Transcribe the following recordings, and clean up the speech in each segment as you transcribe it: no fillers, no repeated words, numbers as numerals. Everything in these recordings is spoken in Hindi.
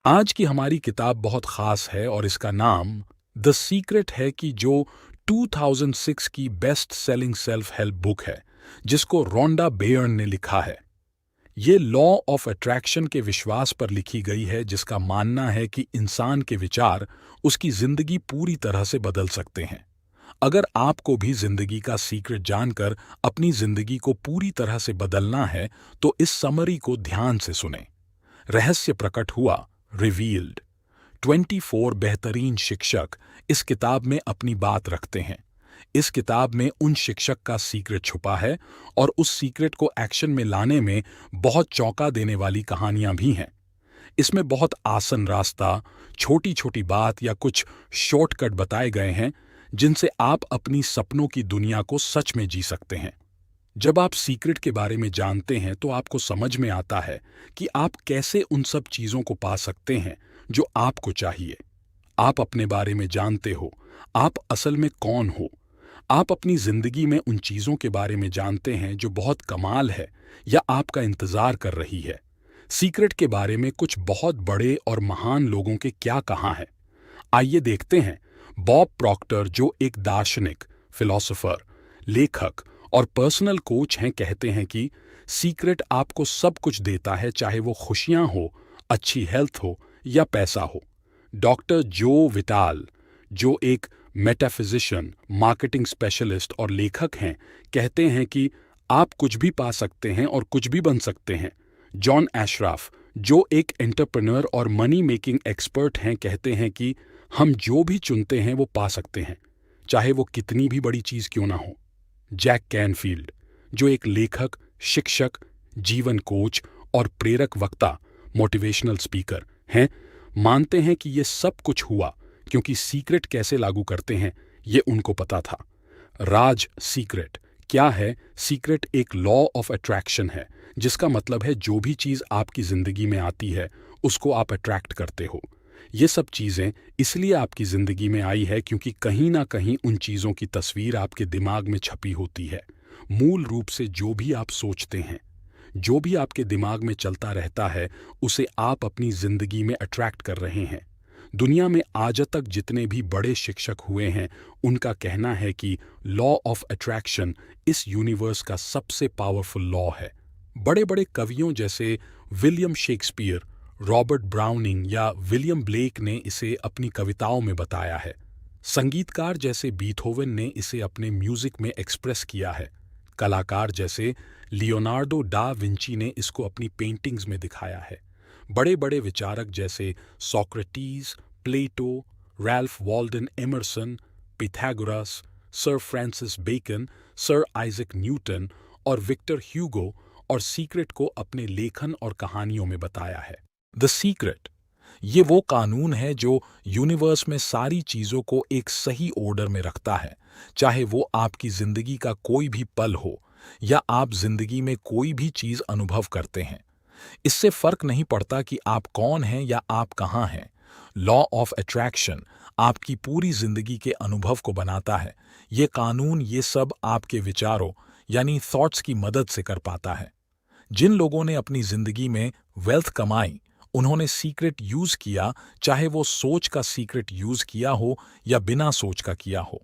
आज की हमारी किताब बहुत ख़ास है और इसका नाम द सीक्रेट है कि जो 2006 की best selling self help book है, जिसको रोंडा बेयर्न ने लिखा है। ये लॉ ऑफ अट्रैक्शन के विश्वास पर लिखी गई है, जिसका मानना है कि इंसान के विचार उसकी ज़िंदगी पूरी तरह से बदल सकते हैं। अगर आपको भी ज़िंदगी का सीक्रेट जानकर अपनी ज़िंदगी को पूरी तरह से बदलना है, तो इस समरी को ध्यान से सुने। रहस्य प्रकट हुआ, रिवील्ड। 24 बेहतरीन शिक्षक इस किताब में अपनी बात रखते हैं। इस किताब में उन शिक्षक का सीक्रेट छुपा है और उस सीक्रेट को एक्शन में लाने में बहुत चौंका देने वाली कहानियां भी हैं। इसमें बहुत आसान रास्ता, छोटी छोटी बात या कुछ शॉर्टकट बताए गए हैं, जिनसे आप अपनी सपनों की दुनिया को सच में जी सकते हैं। जब आप सीक्रेट के बारे में जानते हैं तो आपको समझ में आता है कि आप कैसे उन सब चीज़ों को पा सकते हैं जो आपको चाहिए। आप अपने बारे में जानते हो, आप असल में कौन हो। आप अपनी ज़िंदगी में उन चीज़ों के बारे में जानते हैं जो बहुत कमाल है या आपका इंतज़ार कर रही है। सीक्रेट के बारे में कुछ बहुत बड़े और महान लोगों के क्या कहा है, आइए देखते हैं। बॉब प्रॉक्टर, जो एक दार्शनिक, फिलोसोफर, लेखक और पर्सनल कोच हैं, कहते हैं कि सीक्रेट आपको सब कुछ देता है, चाहे वो खुशियां हो, अच्छी हेल्थ हो या पैसा हो। डॉक्टर जो विटाल, जो एक मेटाफिजिशियन, मार्केटिंग स्पेशलिस्ट और लेखक हैं, कहते हैं कि आप कुछ भी पा सकते हैं और कुछ भी बन सकते हैं। जॉन एशराफ, जो एक एंटरप्रेन्योर और मनी मेकिंग एक्सपर्ट हैं, कहते हैं कि हम जो भी चुनते हैं वो पा सकते हैं, चाहे वो कितनी भी बड़ी चीज़ क्यों ना हो। जैक कैनफील्ड, जो एक लेखक, शिक्षक, जीवन कोच और प्रेरक वक्ता, मोटिवेशनल स्पीकर हैं, मानते हैं कि ये सब कुछ हुआ क्योंकि सीक्रेट कैसे लागू करते हैं ये उनको पता था। राज सीक्रेट क्या है? सीक्रेट एक लॉ ऑफ अट्रैक्शन है, जिसका मतलब है जो भी चीज़ आपकी ज़िंदगी में आती है उसको आप अट्रैक्ट करते हो। ये सब चीज़ें इसलिए आपकी ज़िंदगी में आई है क्योंकि कहीं ना कहीं उन चीज़ों की तस्वीर आपके दिमाग में छपी होती है। मूल रूप से जो भी आप सोचते हैं, जो भी आपके दिमाग में चलता रहता है, उसे आप अपनी ज़िंदगी में अट्रैक्ट कर रहे हैं। दुनिया में आज तक जितने भी बड़े शिक्षक हुए हैं, उनका कहना है कि लॉ ऑफ अट्रैक्शन इस यूनिवर्स का सबसे पावरफुल लॉ है। बड़े बड़े कवियों जैसे विलियम शेक्सपियर, रॉबर्ट ब्राउनिंग या विलियम ब्लेक ने इसे अपनी कविताओं में बताया है। संगीतकार जैसे बीथोवन ने इसे अपने म्यूजिक में एक्सप्रेस किया है। कलाकार जैसे लियोनार्डो डा विंची ने इसको अपनी पेंटिंग्स में दिखाया है। बड़े बड़े विचारक जैसे Socrates, Plato, Ralph Waldo Emerson, Pythagoras, Sir Francis Bacon, Sir Isaac Newton और विक्टर ह्यूगो और सीक्रेट को अपने लेखन और कहानियों में बताया है। द सीक्रेट ये वो कानून है जो यूनिवर्स में सारी चीज़ों को एक सही ऑर्डर में रखता है, चाहे वो आपकी ज़िंदगी का कोई भी पल हो या आप ज़िंदगी में कोई भी चीज़ अनुभव करते हैं। इससे फ़र्क नहीं पड़ता कि आप कौन हैं या आप कहाँ हैं। लॉ ऑफ अट्रैक्शन आपकी पूरी ज़िंदगी के अनुभव को बनाता है। ये कानून ये सब आपके विचारों यानी थॉट्स की मदद से कर पाता है। जिन लोगों ने अपनी ज़िंदगी में वेल्थ कमाई, उन्होंने सीक्रेट यूज़ किया, चाहे वो सोच का सीक्रेट यूज़ किया हो या बिना सोच का किया हो।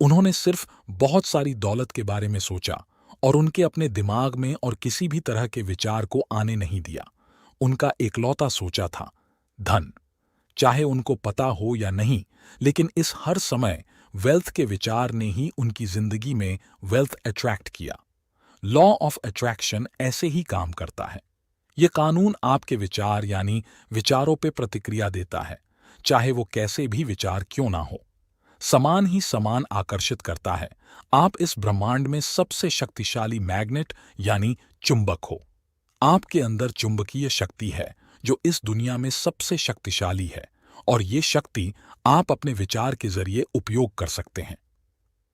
उन्होंने सिर्फ बहुत सारी दौलत के बारे में सोचा और उनके अपने दिमाग में और किसी भी तरह के विचार को आने नहीं दिया। उनका एकलौता सोचा था धन। चाहे उनको पता हो या नहीं, लेकिन इस हर समय वेल्थ के विचार ने ही उनकी जिंदगी में वेल्थ अट्रैक्ट किया। लॉ ऑफ अट्रैक्शन ऐसे ही काम करता है। ये कानून आपके विचार यानी विचारों पे प्रतिक्रिया देता है, चाहे वो कैसे भी विचार क्यों ना हो। समान ही समान आकर्षित करता है। आप इस ब्रह्मांड में सबसे शक्तिशाली मैग्नेट यानी चुंबक हो। आपके अंदर चुंबकीय शक्ति है जो इस दुनिया में सबसे शक्तिशाली है, और ये शक्ति आप अपने विचार के जरिए उपयोग कर सकते हैं।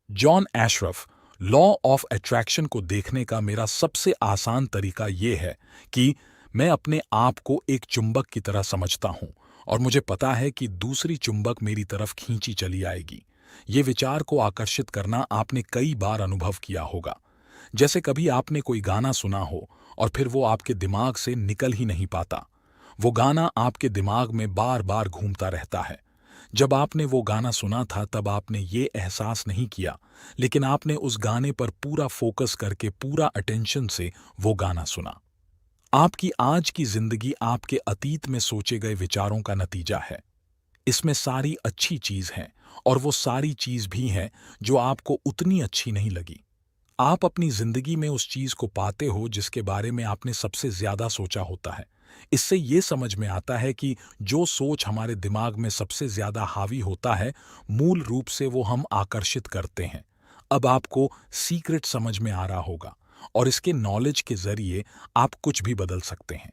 जॉन एशरफ, लॉ ऑफ अट्रैक्शन को देखने का मेरा सबसे आसान तरीका ये है कि मैं अपने आप को एक चुंबक की तरह समझता हूँ और मुझे पता है कि दूसरी चुंबक मेरी तरफ खींची चली आएगी। ये विचार को आकर्षित करना आपने कई बार अनुभव किया होगा। जैसे कभी आपने कोई गाना सुना हो और फिर वो आपके दिमाग से निकल ही नहीं पाता। वो गाना आपके दिमाग में बार बार घूमता रहता है। जब आपने वो गाना सुना था तब आपने ये एहसास नहीं किया, लेकिन आपने उस गाने पर पूरा फोकस करके पूरा अटेंशन से वो गाना सुना। आपकी आज की जिंदगी आपके अतीत में सोचे गए विचारों का नतीजा है। इसमें सारी अच्छी चीज है और वो सारी चीज भी है जो आपको उतनी अच्छी नहीं लगी। आप अपनी जिंदगी में उस चीज को पाते हो जिसके बारे में आपने सबसे ज्यादा सोचा होता है। इससे ये समझ में आता है कि जो सोच हमारे दिमाग में सबसे ज्यादा हावी होता है, मूल रूप से वो हम आकर्षित करते हैं। अब आपको सीक्रेट समझ में आ रहा होगा और इसके नॉलेज के जरिए आप कुछ भी बदल सकते हैं।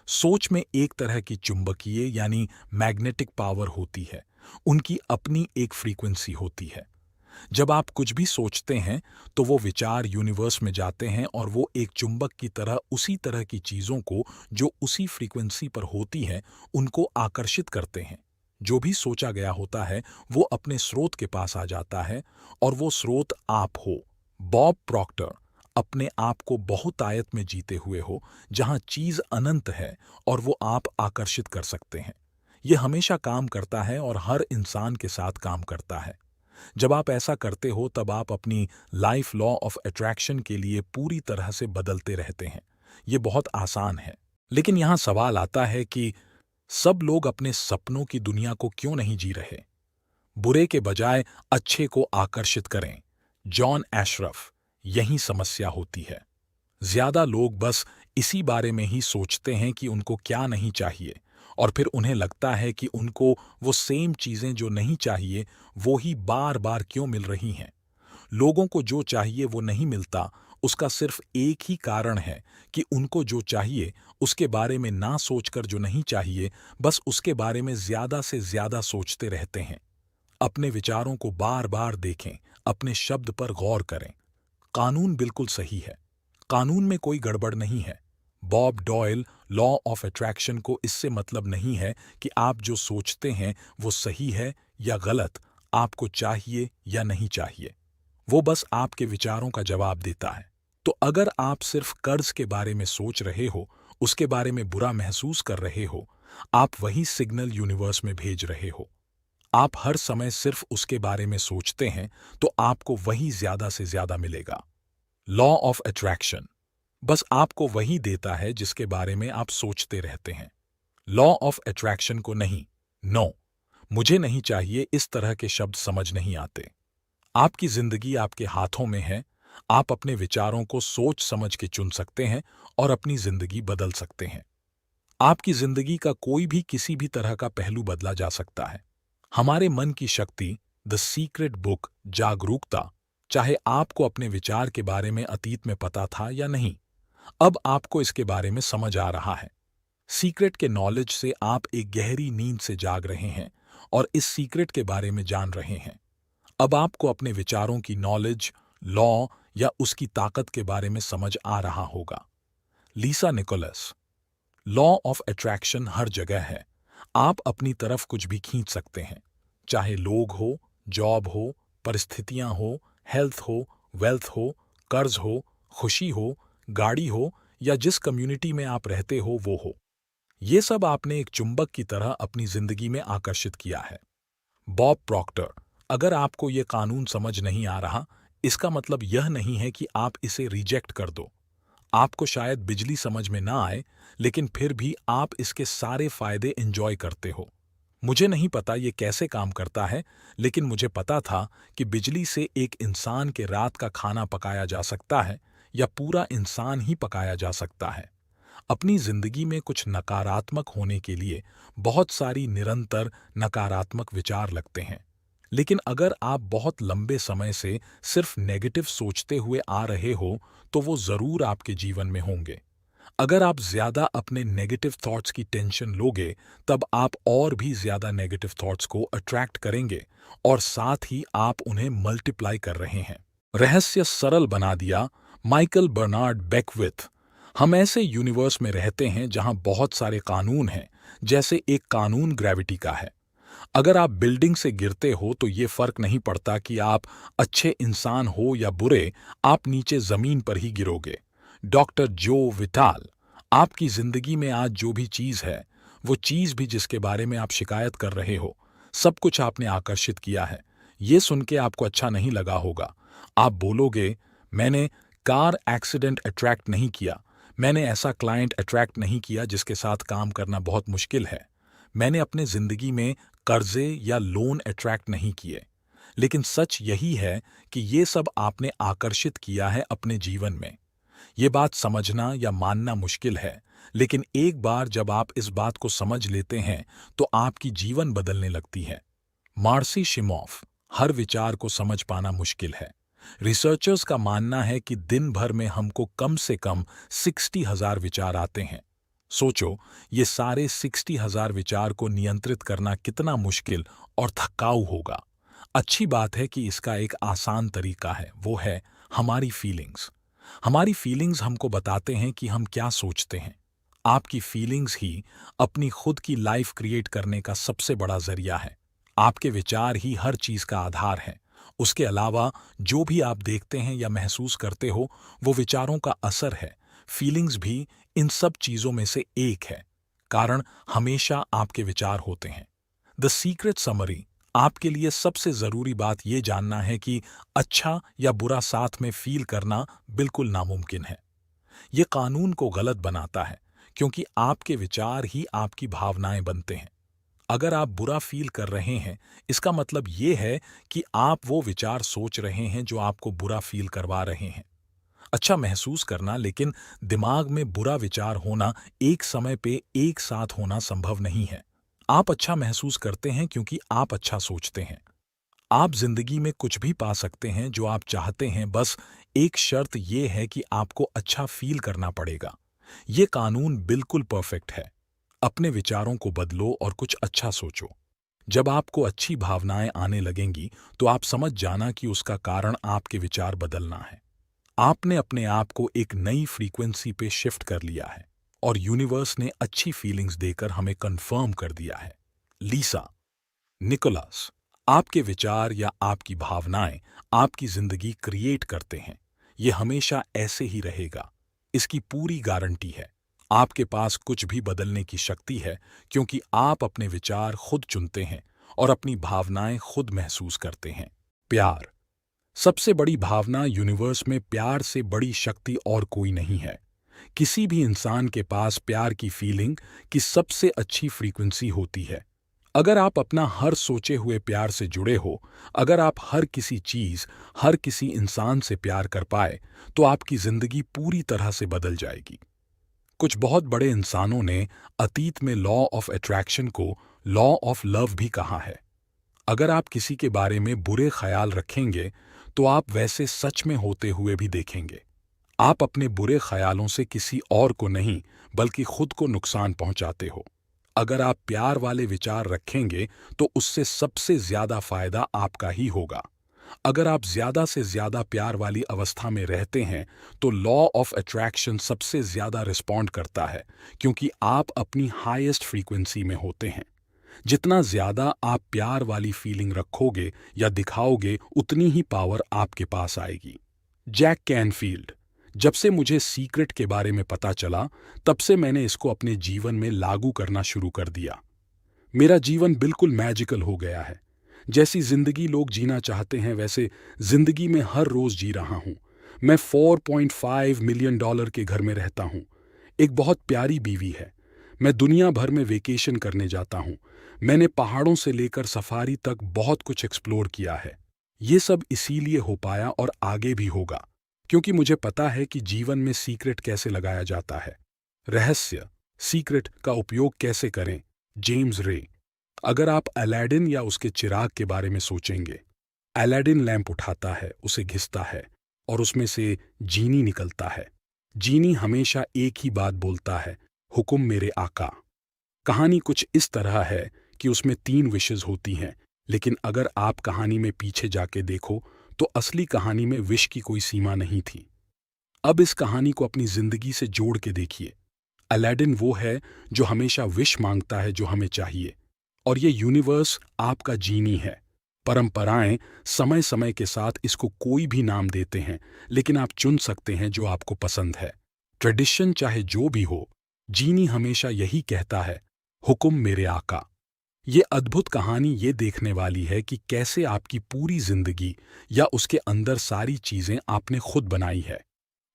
सोच में एक तरह की चुंबकीय यानी मैग्नेटिक पावर होती है। उनकी अपनी एक फ्रीक्वेंसी होती है। जब आप कुछ भी सोचते हैं तो वो विचार यूनिवर्स में जाते हैं और वो एक चुंबक की तरह उसी तरह की चीजों को जो उसी फ्रीक्वेंसी पर होती हैं उनको आकर्षित करते हैं। जो भी सोचा गया होता है वो अपने स्रोत के पास आ जाता है और वो स्रोत आप हो। बॉब प्रॉक्टर अपने आप को बहुतायत में जीते हुए हो जहां चीज अनंत है और वो आप आकर्षित कर सकते हैं। यह हमेशा काम करता है और हर इंसान के साथ काम करता है। जब आप ऐसा करते हो तब आप अपनी लाइफ लॉ ऑफ अट्रैक्शन के लिए पूरी तरह से बदलते रहते हैं। ये बहुत आसान है, लेकिन यहां सवाल आता है कि सब लोग अपने सपनों की दुनिया को क्यों नहीं जी रहे? बुरे के बजाय अच्छे को आकर्षित करें। जॉन एशरफ। यही समस्या होती है। ज्यादा लोग बस इसी बारे में ही सोचते हैं कि उनको क्या नहीं चाहिए, और फिर उन्हें लगता है कि उनको वो सेम चीजें जो नहीं चाहिए वो ही बार बार क्यों मिल रही हैं। लोगों को जो चाहिए वो नहीं मिलता, उसका सिर्फ एक ही कारण है कि उनको जो चाहिए उसके बारे में ना सोचकर जो नहीं चाहिए बस उसके बारे में ज्यादा से ज्यादा सोचते रहते हैं। अपने विचारों को बार बार देखें, अपने शब्द पर गौर करें। कानून बिल्कुल सही है। कानून में कोई गड़बड़ नहीं है। Bob Doyle law of attraction को इससे मतलब नहीं है कि आप जो सोचते हैं वो सही है या गलत, आपको चाहिए या नहीं चाहिए। वो बस आपके विचारों का जवाब देता है। तो अगर आप सिर्फ कर्ज के बारे में सोच रहे हो, उसके बारे में बुरा महसूस कर रहे हो, आप वही सिग्नल यूनिवर्स में भेज रहे हो। आप हर समय सिर्फ उसके बारे में सोचते हैं तो आपको वही ज्यादा से ज्यादा मिलेगा। लॉ ऑफ अट्रैक्शन बस आपको वही देता है जिसके बारे में आप सोचते रहते हैं। लॉ ऑफ अट्रैक्शन को नहीं। नो, मुझे नहीं चाहिए इस तरह के शब्द समझ नहीं आते। आपकी जिंदगी आपके हाथों में है। आप अपने विचारों को सोच समझ के चुन सकते हैं और अपनी जिंदगी बदल सकते हैं। आपकी जिंदगी का कोई भी किसी भी तरह का पहलू बदला जा सकता है। हमारे मन की शक्ति, द सीक्रेट बुक, जागरूकता। चाहे आपको अपने विचार के बारे में अतीत में पता था या नहीं, अब आपको इसके बारे में समझ आ रहा है। सीक्रेट के नॉलेज से आप एक गहरी नींद से जाग रहे हैं और इस सीक्रेट के बारे में जान रहे हैं। अब आपको अपने विचारों की नॉलेज, लॉ या उसकी ताकत के बारे में समझ आ रहा होगा। लीसा निकोलस। लॉ ऑफ अट्रैक्शन हर जगह है। आप अपनी तरफ कुछ भी खींच सकते हैं, चाहे लोग हो, जॉब हो, परिस्थितियां हो, हेल्थ हो, वेल्थ हो, कर्ज हो, खुशी हो, गाड़ी हो या जिस कम्युनिटी में आप रहते हो वो हो। ये सब आपने एक चुंबक की तरह अपनी जिंदगी में आकर्षित किया है। Bob Procter. अगर आपको ये कानून समझ नहीं आ रहा, इसका मतलब यह नहीं है कि आप इसे रिजेक्ट कर दो। आपको शायद बिजली समझ में ना आए, लेकिन फिर भी आप इसके सारे फायदे एंजॉय करते हो। मुझे नहीं पता ये कैसे काम करता है, लेकिन मुझे पता था कि बिजली से एक इंसान के रात का खाना पकाया जा सकता है या पूरा इंसान ही पकाया जा सकता है। अपनी जिंदगी में कुछ नकारात्मक होने के लिए बहुत सारी निरंतर नकारात्मक विचार लगते हैं, लेकिन अगर आप बहुत लंबे समय से सिर्फ नेगेटिव सोचते हुए आ रहे हो तो वो जरूर आपके जीवन में होंगे। अगर आप ज्यादा अपने नेगेटिव थॉट्स की टेंशन लोगे तब आप और भी ज्यादा नेगेटिव थॉट्स को अट्रैक्ट करेंगे और साथ ही आप उन्हें मल्टीप्लाई कर रहे हैं। रहस्य सरल बना दिया, माइकल बर्नार्ड बेकविथ। हम ऐसे यूनिवर्स में रहते हैं जहां बहुत सारे कानून हैं, जैसे एक कानून ग्रेविटी का है। अगर आप बिल्डिंग से गिरते हो तो ये फर्क नहीं पड़ता कि आप अच्छे इंसान हो या बुरे, आप नीचे जमीन पर ही गिरोगे। डॉक्टर जो विटाल। आपकी जिंदगी में आज जो भी चीज है वो चीज़ भी जिसके बारे में आप शिकायत कर रहे हो, सब कुछ आपने आकर्षित किया है। ये सुन के आपको अच्छा नहीं लगा होगा। आप बोलोगे, मैंने कार एक्सीडेंट अट्रैक्ट नहीं किया, मैंने ऐसा क्लाइंट अट्रैक्ट नहीं किया जिसके साथ काम करना बहुत मुश्किल है, मैंने अपने ज़िंदगी में कर्जे या लोन अट्रैक्ट नहीं किए। लेकिन सच यही है कि ये सब आपने आकर्षित किया है अपने जीवन में। ये बात समझना या मानना मुश्किल है, लेकिन एक बार जब आप इस बात को समझ लेते हैं तो आपकी जीवन बदलने लगती है। मार्सी शिमोफ, हर विचार को समझ पाना मुश्किल है। रिसर्चर्स का मानना है कि दिन भर में हमको कम से कम 60,000 विचार आते हैं। सोचो, ये सारे 60,000 विचार को नियंत्रित करना कितना मुश्किल और थकाऊ होगा। अच्छी बात है कि इसका एक आसान तरीका है, वो है हमारी फीलिंग्स। हमारी फीलिंग्स हमको बताते हैं कि हम क्या सोचते हैं। आपकी फीलिंग्स ही अपनी खुद की लाइफ क्रिएट करने का सबसे बड़ा जरिया है। आपके विचार ही हर चीज का आधार है। उसके अलावा जो भी आप देखते हैं या महसूस करते हो, वो विचारों का असर है। फीलिंग्स भी इन सब चीजों में से एक है। कारण हमेशा आपके विचार होते हैं। द सीक्रेट समरी, आपके लिए सबसे जरूरी बात यह जानना है कि अच्छा या बुरा साथ में फील करना बिल्कुल नामुमकिन है। यह कानून को गलत बनाता है, क्योंकि आपके विचार ही आपकी भावनाएं बनते हैं। अगर आप बुरा फील कर रहे हैं, इसका मतलब यह है कि आप वो विचार सोच रहे हैं जो आपको बुरा फील करवा रहे हैं। अच्छा महसूस करना, लेकिन दिमाग में बुरा विचार होना एक समय पे एक साथ होना संभव नहीं है। आप अच्छा महसूस करते हैं क्योंकि आप अच्छा सोचते हैं। आप जिंदगी में कुछ भी पा सकते हैं जो आप चाहते हैं, बस एक शर्त यह है कि आपको अच्छा फील करना पड़ेगा। ये कानून बिल्कुल परफेक्ट है। अपने विचारों को बदलो और कुछ अच्छा सोचो। जब आपको अच्छी भावनाएं आने लगेंगी तो आप समझ जाना कि उसका कारण आपके विचार बदलना है। आपने अपने आप को एक नई फ्रीक्वेंसी पे शिफ्ट कर लिया है और यूनिवर्स ने अच्छी फीलिंग्स देकर हमें कंफर्म कर दिया है। लीसा, निकोलस, आपके विचार या आपकी भावनाएं आपकी जिंदगी क्रिएट करते हैं। ये हमेशा ऐसे ही रहेगा, इसकी पूरी गारंटी है। आपके पास कुछ भी बदलने की शक्ति है, क्योंकि आप अपने विचार खुद चुनते हैं और अपनी भावनाएं खुद महसूस करते हैं। प्यार, सबसे बड़ी भावना यूनिवर्स में प्यार से बड़ी शक्ति और कोई नहीं है। किसी भी इंसान के पास प्यार की फीलिंग की सबसे अच्छी फ्रीक्वेंसी होती है। अगर आप अपना हर सोचे हुए प्यार से जुड़े हो, अगर आप हर किसी चीज, हर किसी इंसान से प्यार कर पाए, तो आपकी जिंदगी पूरी तरह से बदल जाएगी। कुछ बहुत बड़े इंसानों ने अतीत में लॉ ऑफ अट्रैक्शन को लॉ ऑफ लव भी कहा है। अगर आप किसी के बारे में बुरे ख्याल रखेंगे, तो आप वैसे सच में होते हुए भी देखेंगे। आप अपने बुरे ख्यालों से किसी और को नहीं, बल्कि खुद को नुकसान पहुंचाते हो। अगर आप प्यार वाले विचार रखेंगे, तो उससे सबसे ज्यादा फायदा आपका ही होगा। अगर आप ज्यादा से ज्यादा प्यार वाली अवस्था में रहते हैं, तो लॉ ऑफ अट्रैक्शन सबसे ज्यादा रिस्पॉन्ड करता है, क्योंकि आप अपनी हाईएस्ट फ्रीक्वेंसी में होते हैं। जितना ज्यादा आप प्यार वाली फीलिंग रखोगे या दिखाओगे, उतनी ही पावर आपके पास आएगी। जैक कैनफील्ड, जब से मुझे सीक्रेट के बारे में पता चला, तब से मैंने इसको अपने जीवन में लागू करना शुरू कर दिया। मेरा जीवन बिल्कुल मैजिकल हो गया है। जैसी जिंदगी लोग जीना चाहते हैं, वैसे जिंदगी में हर रोज जी रहा हूं। मैं $4.5 मिलियन के घर में रहता हूं। एक बहुत प्यारी बीवी है। मैं दुनिया भर में वेकेशन करने जाता हूं। मैंने पहाड़ों से लेकर सफारी तक बहुत कुछ एक्सप्लोर किया है। ये सब इसीलिए हो पाया और आगे भी होगा, क्योंकि मुझे पता है कि जीवन में सीक्रेट कैसे लगाया जाता है। रहस्य, सीक्रेट का उपयोग कैसे करें। जेम्स रे, अगर आप अलादीन या उसके चिराग के बारे में सोचेंगे, अलादीन लैंप उठाता है, उसे घिसता है और उसमें से जीनी निकलता है। जीनी हमेशा एक ही बात बोलता है, हुक्म मेरे आका। कहानी कुछ इस तरह है कि उसमें 3 विशेस होती हैं, लेकिन अगर आप कहानी में पीछे जाके देखो, तो असली कहानी में विश की कोई सीमा नहीं थी। अब इस कहानी को अपनी जिंदगी से जोड़ के देखिए। अलादीन वो है जो हमेशा विश मांगता है जो हमें चाहिए, और ये यूनिवर्स आपका जीनी है। परंपराएं समय समय के साथ इसको कोई भी नाम देते हैं, लेकिन आप चुन सकते हैं जो आपको पसंद है। ट्रेडिशन चाहे जो भी हो, जीनी हमेशा यही कहता है, हुक्म मेरे आका। ये अद्भुत कहानी ये देखने वाली है कि कैसे आपकी पूरी जिंदगी या उसके अंदर सारी चीजें आपने खुद बनाई है।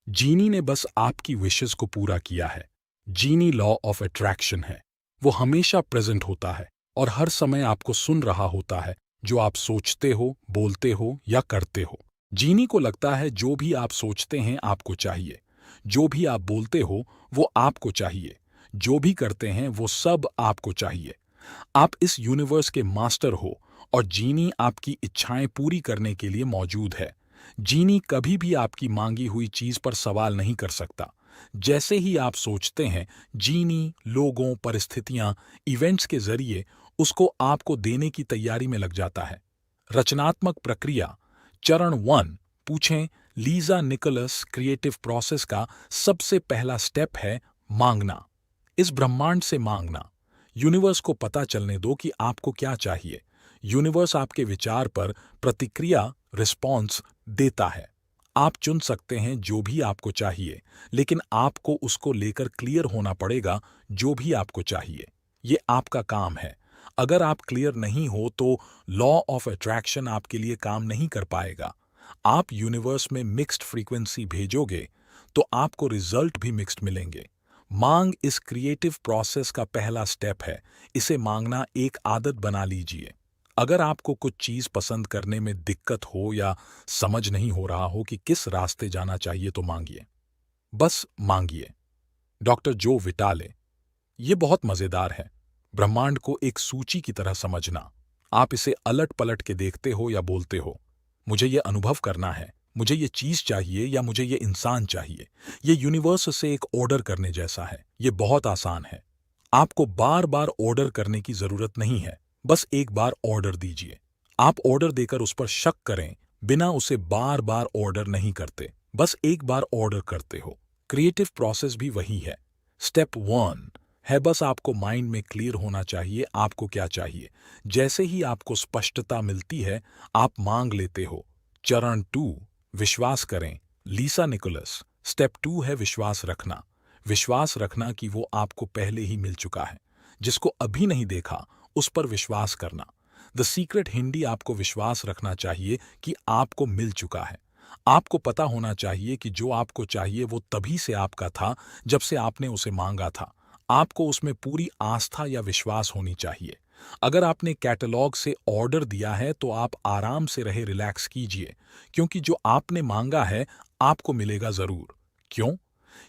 जीनी ने बस आपकी विशेस को पूरा किया है। जीनी लॉ ऑफ अट्रैक्शन है। वो हमेशा प्रेजेंट होता है और हर समय आपको सुन रहा होता है, जो आप सोचते हो, बोलते हो या करते हो। जीनी को लगता है जो भी आप सोचते हैं आपको चाहिए, जो भी आप बोलते हो वो आपको चाहिए, जो भी करते हैं वो सब आपको चाहिए। आप इस यूनिवर्स के मास्टर हो और जीनी आपकी इच्छाएं पूरी करने के लिए मौजूद है। जीनी कभी भी आपकी मांगी हुई चीज पर सवाल नहीं कर सकता। जैसे ही आप सोचते हैं, जीनी लोगों, परिस्थितियां, इवेंट्स के जरिए उसको आपको देने की तैयारी में लग जाता है। रचनात्मक प्रक्रिया चरण 1 पूछें। लीजा निकोलस क्रिएटिव प्रोसेस का सबसे पहला स्टेप है मांगना। इस ब्रह्मांड से मांगना। यूनिवर्स को पता चलने दो कि आपको क्या चाहिए। यूनिवर्स आपके विचार पर प्रतिक्रिया रिस्पॉन्स देता है। आप चुन सकते हैं जो भी आपको चाहिए, लेकिन आपको उसको लेकर क्लियर होना पड़ेगा। जो भी आपको चाहिए, ये आपका काम है। अगर आप क्लियर नहीं हो तो लॉ ऑफ अट्रैक्शन आपके लिए काम नहीं कर पाएगा। आप यूनिवर्स में मिक्स्ड फ्रीक्वेंसी भेजोगे तो आपको रिजल्ट भी मिक्स्ड मिलेंगे। मांग इस क्रिएटिव प्रोसेस का पहला स्टेप है। इसे मांगना एक आदत बना लीजिए। अगर आपको कुछ चीज पसंद करने में दिक्कत हो या समझ नहीं हो रहा हो कि किस रास्ते जाना चाहिए तो मांगिए, बस मांगिए। डॉक्टर जो विटाले। ये बहुत मजेदार है। ब्रह्मांड को एक सूची की तरह समझना। आप इसे अलट पलट के देखते हो या बोलते हो, मुझे ये अनुभव करना है, मुझे ये चीज चाहिए या मुझे ये इंसान चाहिए। ये यूनिवर्स से एक ऑर्डर करने जैसा है। ये बहुत आसान है। आपको बार बार ऑर्डर करने की जरूरत नहीं है। बस एक बार ऑर्डर दीजिए। आप ऑर्डर देकर उस पर शक करें, बिना उसे बार बार ऑर्डर नहीं करते, बस एक बार ऑर्डर करते हो। क्रिएटिव प्रोसेस भी वही है। स्टेप 1 है बस आपको माइंड में क्लियर होना चाहिए आपको क्या चाहिए। जैसे ही आपको स्पष्टता मिलती है, आप मांग लेते हो। चरण 2 विश्वास करें। लीसा निकोलस। स्टेप 2 है विश्वास रखना। विश्वास रखना कि वो आपको पहले ही मिल चुका है। जिसको अभी नहीं देखा उस पर विश्वास करना। द सीक्रेट हिंदी आपको विश्वास रखना चाहिए कि आपको मिल चुका है। आपको पता होना चाहिए कि जो आपको चाहिए वो तभी से आपका था जब से आपने उसे मांगा था। आपको उसमें पूरी आस्था या विश्वास होनी चाहिए। अगर आपने कैटलॉग से ऑर्डर दिया है तो आप आराम से रहे, रिलैक्स कीजिए, क्योंकि जो आपने मांगा है आपको मिलेगा जरूर। क्यों?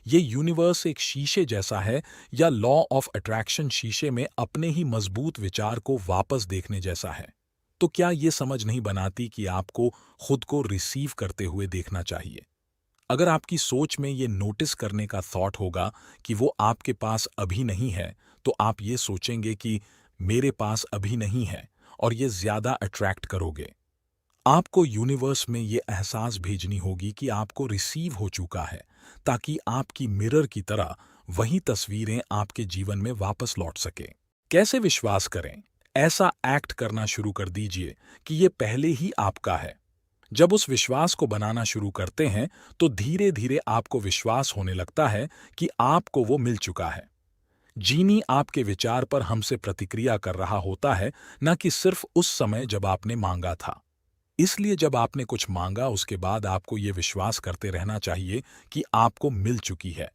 ये यूनिवर्स एक शीशे जैसा है, या लॉ ऑफ अट्रैक्शन शीशे में अपने ही मजबूत विचार को वापस देखने जैसा है। तो क्या ये समझ नहीं बनाती कि आपको खुद को रिसीव करते हुए देखना चाहिए? अगर आपकी सोच में ये नोटिस करने का थॉट होगा कि वो आपके पास अभी नहीं है, तो आप ये सोचेंगे कि मेरे पास अभी नहीं है, और ये ज्यादा अट्रैक्ट करोगे। आपको यूनिवर्स में ये एहसास भेजनी होगी कि आपको रिसीव हो चुका है, ताकि आपकी मिरर की तरह वही तस्वीरें आपके जीवन में वापस लौट सके। कैसे विश्वास करें? ऐसा एक्ट करना शुरू कर दीजिए कि ये पहले ही आपका है। जब उस विश्वास को बनाना शुरू करते हैं तो धीरे धीरे आपको विश्वास होने लगता है कि आपको वो मिल चुका है। जीनी आपके विचार पर हमसे प्रतिक्रिया कर रहा होता है, न कि सिर्फ उस समय जब आपने मांगा था। इसलिए जब आपने कुछ मांगा उसके बाद आपको ये विश्वास करते रहना चाहिए कि आपको मिल चुकी है।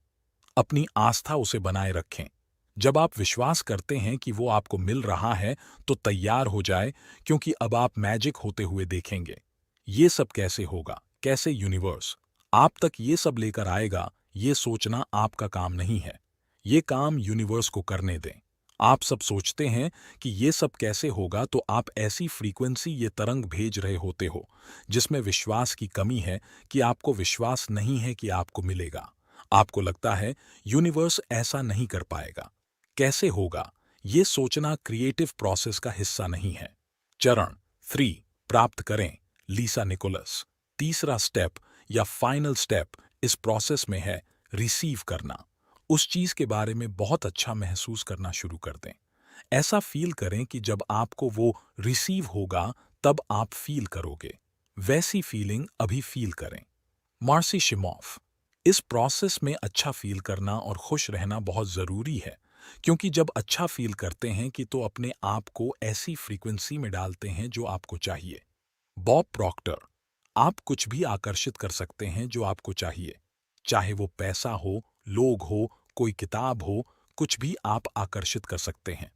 अपनी आस्था उसे बनाए रखें। जब आप विश्वास करते हैं कि वो आपको मिल रहा है तो तैयार हो जाए, क्योंकि अब आप मैजिक होते हुए देखेंगे। ये सब कैसे होगा? कैसे यूनिवर्स आप तक ये सब लेकर आएगा, ये सोचना आपका काम नहीं है। ये काम यूनिवर्स को करने दें। आप सब सोचते हैं कि ये सब कैसे होगा, तो आप ऐसी फ्रीक्वेंसी, ये तरंग भेज रहे होते हो जिसमें विश्वास की कमी है, कि आपको विश्वास नहीं है कि आपको मिलेगा। आपको लगता है यूनिवर्स ऐसा नहीं कर पाएगा। कैसे होगा? ये सोचना क्रिएटिव प्रोसेस का हिस्सा नहीं है। चरण 3 प्राप्त करें। लीसा निकोलस। तीसरा स्टेप या फाइनल स्टेप इस प्रोसेस में है रिसीव करना। उस चीज के बारे में बहुत अच्छा महसूस करना शुरू कर दें। ऐसा फील करें कि जब आपको वो रिसीव होगा तब आप फील करोगे। वैसी फीलिंग अभी फील करें। मार्सी शिमोफ। इस प्रोसेस में अच्छा फील करना और खुश रहना बहुत जरूरी है। क्योंकि जब अच्छा फील करते हैं कि तो अपने आप को ऐसी फ्रीक्वेंसी में डालते हैं जो आपको चाहिए। बॉब प्रॉक्टर, आप कुछ भी आकर्षित कर सकते हैं जो आपको चाहिए। चाहे वो पैसा हो, लोग हो, कोई किताब हो, कुछ भी आप आकर्षित कर सकते हैं।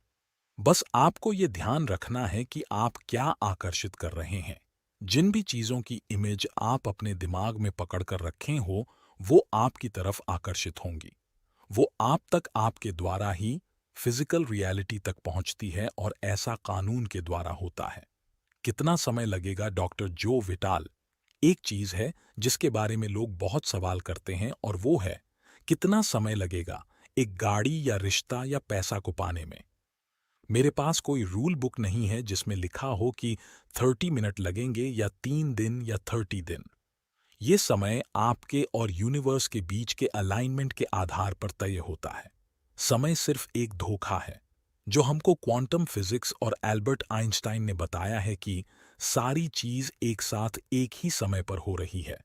बस आपको ये ध्यान रखना है कि आप क्या आकर्षित कर रहे हैं। जिन भी चीजों की इमेज आप अपने दिमाग में पकड़ कर रखे हो, वो आपकी तरफ आकर्षित होंगी। वो आप तक आपके द्वारा ही फिजिकल रियलिटी तक पहुंचती है और ऐसा कानून के द्वारा होता है। कितना समय लगेगा, डॉक्टर जो विटाल। एक चीज है जिसके बारे में लोग बहुत सवाल करते हैं और वो है कितना समय लगेगा एक गाड़ी या रिश्ता या पैसा को पाने में। मेरे पास कोई रूल बुक नहीं है जिसमें लिखा हो कि 30 मिनट लगेंगे या 3 दिन या 30 दिन। ये समय आपके और यूनिवर्स के बीच के अलाइनमेंट के आधार पर तय होता है। समय सिर्फ एक धोखा है जो हमको क्वांटम फिजिक्स और एल्बर्ट आइंस्टाइन ने बताया है कि सारी चीज एक साथ एक ही समय पर हो रही है।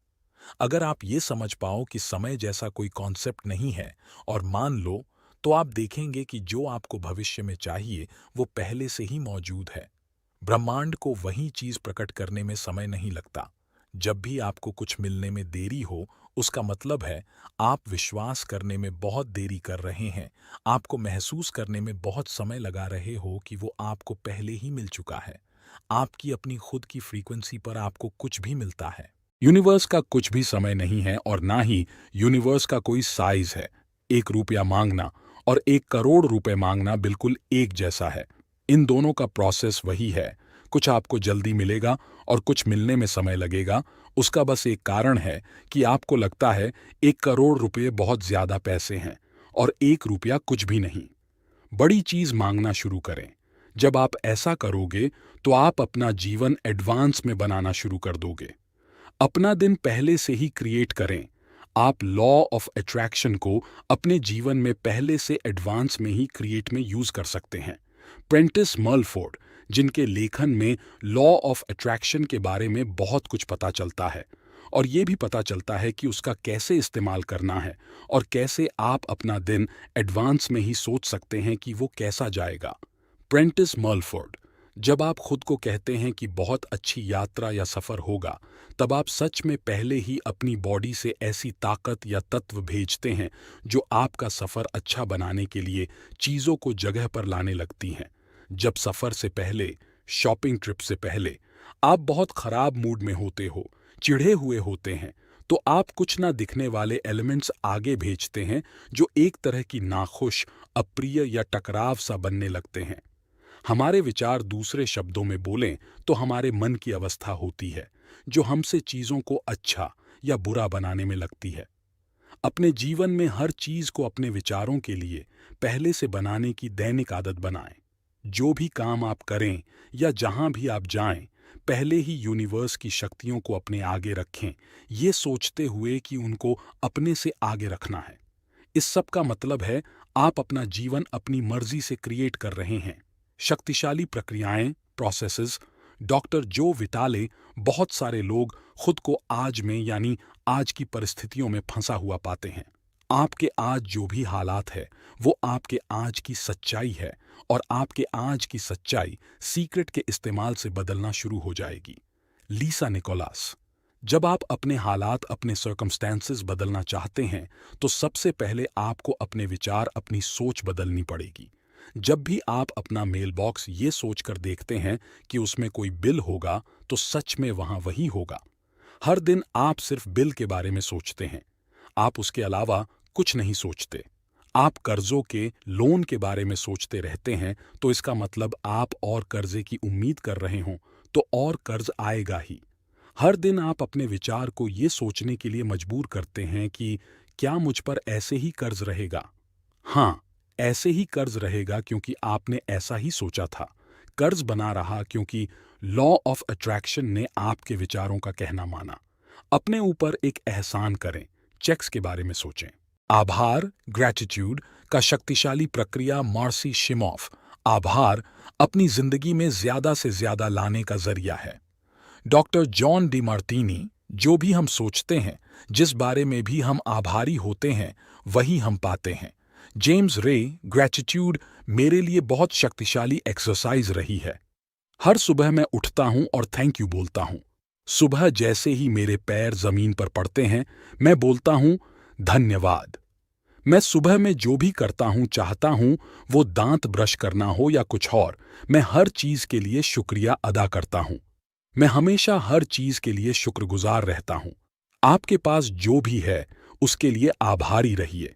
अगर आप ये समझ पाओ कि समय जैसा कोई कॉन्सेप्ट नहीं है और मान लो, तो आप देखेंगे कि जो आपको भविष्य में चाहिए वो पहले से ही मौजूद है। ब्रह्मांड को वही चीज प्रकट करने में समय नहीं लगता। जब भी आपको कुछ मिलने में देरी हो, उसका मतलब है आप विश्वास करने में बहुत देरी कर रहे हैं। आपको महसूस करने में बहुत समय लगा रहे हो कि वो आपको पहले ही मिल चुका है। आपकी अपनी खुद की फ्रीक्वेंसी पर आपको कुछ भी मिलता है। यूनिवर्स का कुछ भी समय नहीं है और ना ही यूनिवर्स का कोई साइज है। 1 रुपया मांगना और 1 करोड़ रुपए मांगना बिल्कुल एक जैसा है। इन दोनों का प्रोसेस वही है। कुछ आपको जल्दी मिलेगा और कुछ मिलने में समय लगेगा। उसका बस एक कारण है कि आपको लगता है 1 करोड़ रुपए बहुत ज्यादा पैसे हैं और 1 रुपया कुछ भी नहीं। बड़ी चीज मांगना शुरू करें। जब आप ऐसा करोगे तो आप अपना जीवन एडवांस में बनाना शुरू कर दोगे। अपना दिन पहले से ही क्रिएट करें। आप लॉ ऑफ अट्रैक्शन को अपने जीवन में पहले से एडवांस में ही क्रिएट में यूज कर सकते हैं। प्रेंटिस मलफोर्ड, जिनके लेखन में लॉ ऑफ अट्रैक्शन के बारे में बहुत कुछ पता चलता है और ये भी पता चलता है कि उसका कैसे इस्तेमाल करना है और कैसे आप अपना दिन एडवांस में ही सोच सकते हैं कि वो कैसा जाएगा। प्रेंटिस मलफोर्ड, जब आप खुद को कहते हैं कि बहुत अच्छी यात्रा या सफर होगा, तब आप सच में पहले ही अपनी बॉडी से ऐसी ताकत या तत्व भेजते हैं जो आपका सफर अच्छा बनाने के लिए चीजों को जगह पर लाने लगती हैं। जब सफर से पहले, शॉपिंग ट्रिप से पहले आप बहुत खराब मूड में होते हो, चिढ़े हुए होते हैं, तो आप कुछ ना दिखने वाले एलिमेंट्स आगे भेजते हैं जो एक तरह की नाखुश, अप्रिय या टकराव सा बनने लगते हैं। हमारे विचार, दूसरे शब्दों में बोलें तो हमारे मन की अवस्था होती है जो हमसे चीजों को अच्छा या बुरा बनाने में लगती है। अपने जीवन में हर चीज को अपने विचारों के लिए पहले से बनाने की दैनिक आदत बनाएं। जो भी काम आप करें या जहां भी आप जाएं, पहले ही यूनिवर्स की शक्तियों को अपने आगे रखें, ये सोचते हुए कि उनको अपने से आगे रखना है। इस सब का मतलब है आप अपना जीवन अपनी मर्जी से क्रिएट कर रहे हैं। शक्तिशाली प्रक्रियाएं, प्रोसेसेस। डॉक्टर जो विटाले, बहुत सारे लोग खुद को आज में यानी आज की परिस्थितियों में फंसा हुआ पाते हैं। आपके आज जो भी हालात है वो आपके आज की सच्चाई है और आपके आज की सच्चाई सीक्रेट के इस्तेमाल से बदलना शुरू हो जाएगी। लीसा निकोलास, जब आप अपने हालात, अपने सर्कमस्टेंसेस बदलना चाहते हैं तो सबसे पहले आपको अपने विचार, अपनी सोच बदलनी पड़ेगी। जब भी आप अपना मेल बॉक्स ये सोचकर देखते हैं कि उसमें कोई बिल होगा, तो सच में वहां वही होगा। हर दिन आप सिर्फ बिल के बारे में सोचते हैं, आप उसके अलावा कुछ नहीं सोचते। आप कर्जों के, लोन के बारे में सोचते रहते हैं, तो इसका मतलब आप और कर्जे की उम्मीद कर रहे हों तो और कर्ज आएगा ही। हर दिन आप अपने विचार को ये सोचने के लिए मजबूर करते हैं कि क्या मुझ पर ऐसे ही कर्ज रहेगा। हाँ, ऐसे ही कर्ज रहेगा क्योंकि आपने ऐसा ही सोचा था। कर्ज बना रहा क्योंकि लॉ ऑफ अट्रैक्शन ने आपके विचारों का कहना माना। अपने ऊपर एक एहसान करें, चेक्स के बारे में सोचें। आभार, ग्रैटिट्यूड का शक्तिशाली प्रक्रिया मार्सी शिमोफ, आभार अपनी जिंदगी में ज्यादा से ज्यादा लाने का जरिया है। डॉक्टर जॉन डी मार्टिनी, जो भी हम सोचते हैं, जिस बारे में भी हम आभारी होते हैं, वही हम पाते हैं। जेम्स रे, ग्रैटिट्यूड मेरे लिए बहुत शक्तिशाली एक्सरसाइज रही है। हर सुबह मैं उठता हूं और थैंक यू बोलता हूं। सुबह जैसे ही मेरे पैर जमीन पर पड़ते हैं, मैं बोलता हूं धन्यवाद। मैं सुबह में जो भी करता हूं, चाहता हूं वो दांत ब्रश करना हो या कुछ और, मैं हर चीज के लिए शुक्रिया अदा करता हूं। मैं हमेशा हर चीज के लिए शुक्रगुजार रहता हूं। आपके पास जो भी है उसके लिए आभारी रहिए।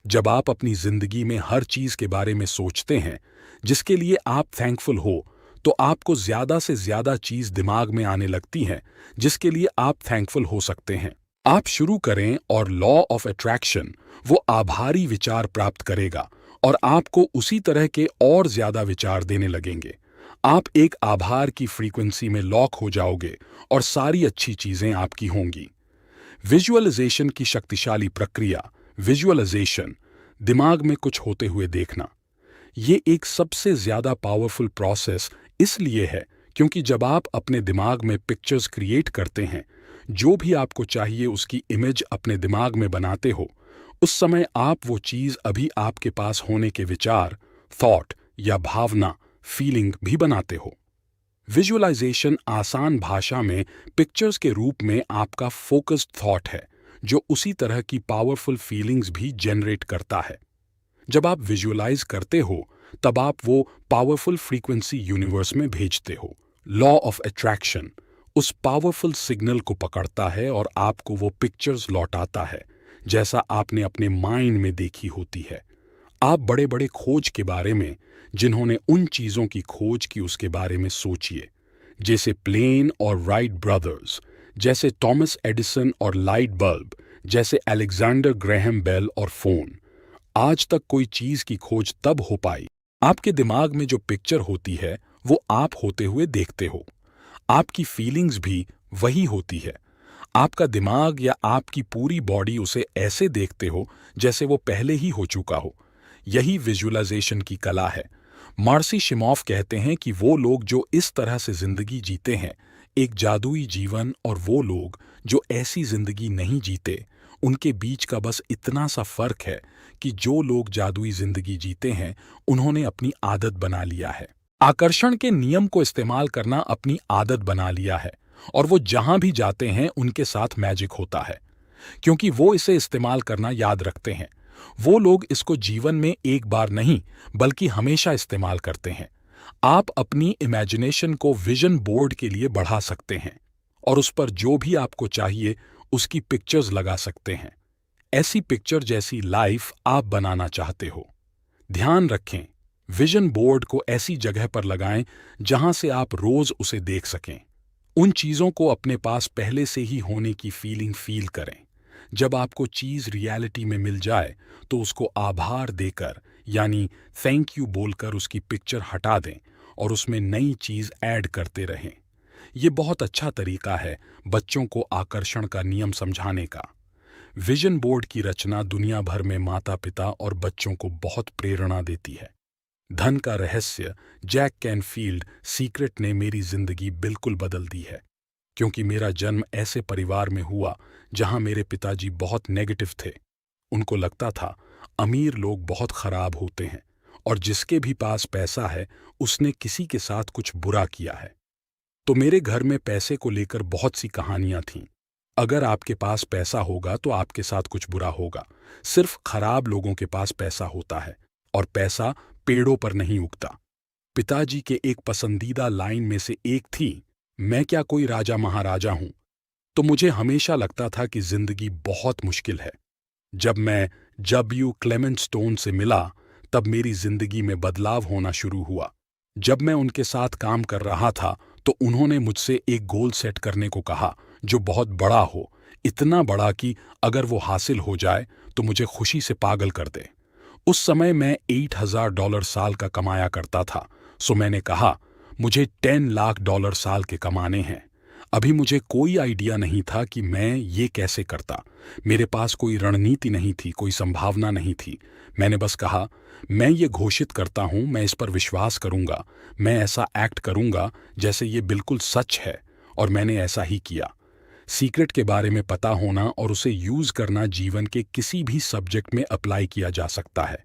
जब आप अपनी जिंदगी में हर चीज के बारे में सोचते हैं जिसके लिए आप थैंकफुल हो, तो आपको ज्यादा से ज्यादा चीज दिमाग में आने लगती हैं जिसके लिए आप थैंकफुल हो सकते हैं। आप शुरू करें और लॉ ऑफ अट्रैक्शन वो आभारी विचार प्राप्त करेगा और आपको उसी तरह के और ज्यादा विचार देने लगेंगे। आप एक आभार की फ्रीक्वेंसी में लॉक हो जाओगे और सारी अच्छी चीजें आपकी होंगी। विजुअलाइजेशन की शक्तिशाली प्रक्रिया, विजुअलाइजेशन, दिमाग में कुछ होते हुए देखना, ये एक सबसे ज्यादा पावरफुल प्रोसेस इसलिए है क्योंकि जब आप अपने दिमाग में पिक्चर्स क्रिएट करते हैं, जो भी आपको चाहिए उसकी इमेज अपने दिमाग में बनाते हो, उस समय आप वो चीज अभी आपके पास होने के विचार, थॉट या भावना, फीलिंग भी बनाते हो। विजुअलाइजेशन आसान भाषा में पिक्चर्स के रूप में आपका फोकस्ड थॉट है जो उसी तरह की पावरफुल फीलिंग्स भी जनरेट करता है। जब आप विजुअलाइज करते हो तब आप वो पावरफुल फ्रीक्वेंसी यूनिवर्स में भेजते हो। लॉ ऑफ अट्रैक्शन उस पावरफुल सिग्नल को पकड़ता है और आपको वो पिक्चर्स लौटाता है जैसा आपने अपने माइंड में देखी होती है। आप बड़े बड़े खोज के बारे में, जिन्होंने उन चीजों की खोज की उसके बारे में सोचिए, जैसे प्लेन और राइट ब्रदर्स, जैसे थॉमस एडिसन और लाइट बल्ब, जैसे अलेक्जेंडर ग्रेहम बेल और फोन। आज तक कोई चीज की खोज तब हो पाई। आपके दिमाग में जो पिक्चर होती है वो आप होते हुए देखते हो। आपकी फीलिंग्स भी वही होती है। आपका दिमाग या आपकी पूरी बॉडी उसे ऐसे देखते हो जैसे वो पहले ही हो चुका हो। यही विजुअलाइजेशन की कला है। मार्सी शिमोफ कहते हैं कि वो लोग जो इस तरह से जिंदगी जीते हैं एक जादुई जीवन, और वो लोग जो ऐसी जिंदगी नहीं जीते उनके बीच का बस इतना सा फर्क है कि जो लोग जादुई जिंदगी जीते हैं उन्होंने अपनी आदत बना लिया है। आकर्षण के नियम को इस्तेमाल करना अपनी आदत बना लिया है और वो जहां भी जाते हैं उनके साथ मैजिक होता है क्योंकि वो इसे इस्तेमाल करना याद रखते हैं। वो लोग इसको जीवन में एक बार नहीं बल्कि हमेशा इस्तेमाल करते हैं। आप अपनी इमेजिनेशन को विजन बोर्ड के लिए बढ़ा सकते हैं और उस पर जो भी आपको चाहिए उसकी पिक्चर्स लगा सकते हैं। ऐसी पिक्चर जैसी लाइफ आप बनाना चाहते हो। ध्यान रखें, विजन बोर्ड को ऐसी जगह पर लगाएं जहां से आप रोज उसे देख सकें। उन चीजों को अपने पास पहले से ही होने की फीलिंग फील करें। जब आपको चीज रियलिटी में मिल जाए तो उसको आभार देकर यानी थैंक यू बोलकर उसकी पिक्चर हटा दें और उसमें नई चीज ऐड करते रहें। ये बहुत अच्छा तरीका है बच्चों को आकर्षण का नियम समझाने का। विजन बोर्ड की रचना दुनिया भर में माता पिता और बच्चों को बहुत प्रेरणा देती है। धन का रहस्य, जैक कैनफील्ड सीक्रेट ने मेरी जिंदगी बिल्कुल बदल दी है क्योंकि मेरा जन्म ऐसे परिवार में हुआ जहां मेरे पिताजी बहुत नेगेटिव थे। उनको लगता था अमीर लोग बहुत खराब होते हैं और जिसके भी पास पैसा है उसने किसी के साथ कुछ बुरा किया है। तो मेरे घर में पैसे को लेकर बहुत सी कहानियां थीं। अगर आपके पास पैसा होगा तो आपके साथ कुछ बुरा होगा। सिर्फ खराब लोगों के पास पैसा होता है और पैसा पेड़ों पर नहीं उगता। पिताजी के एक पसंदीदा लाइन में से एक थी, मैं क्या कोई राजा महाराजा हूं। तो मुझे हमेशा लगता था कि जिंदगी बहुत मुश्किल है। जब मैं W. क्लेमेंट स्टोन से मिला तब मेरी जिंदगी में बदलाव होना शुरू हुआ। जब मैं उनके साथ काम कर रहा था तो उन्होंने मुझसे एक गोल सेट करने को कहा जो बहुत बड़ा हो, इतना बड़ा कि अगर वो हासिल हो जाए तो मुझे खुशी से पागल कर दे। उस समय मैं $8,000 साल का कमाया करता था, सो मैंने कहा मुझे $10 लाख साल के कमाने हैं। अभी मुझे कोई आइडिया नहीं था कि मैं ये कैसे करता। मेरे पास कोई रणनीति नहीं थी, कोई संभावना नहीं थी। मैंने बस कहा मैं ये घोषित करता हूं, मैं इस पर विश्वास करूंगा, मैं ऐसा एक्ट करूंगा जैसे ये बिल्कुल सच है, और मैंने ऐसा ही किया। सीक्रेट के बारे में पता होना और उसे यूज करना जीवन के किसी भी सब्जेक्ट में अप्लाई किया जा सकता है।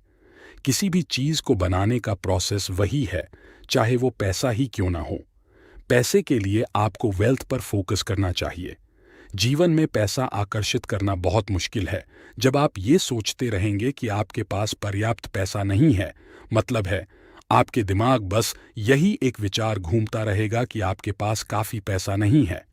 किसी भी चीज को बनाने का प्रोसेस वही है, चाहे वो पैसा ही क्यों ना हो। पैसे के लिए आपको वेल्थ पर फोकस करना चाहिए। जीवन में पैसा आकर्षित करना बहुत मुश्किल है। जब आप ये सोचते रहेंगे कि आपके पास पर्याप्त पैसा नहीं है, मतलब है आपके दिमाग बस यही एक विचार घूमता रहेगा कि आपके पास काफी पैसा नहीं है।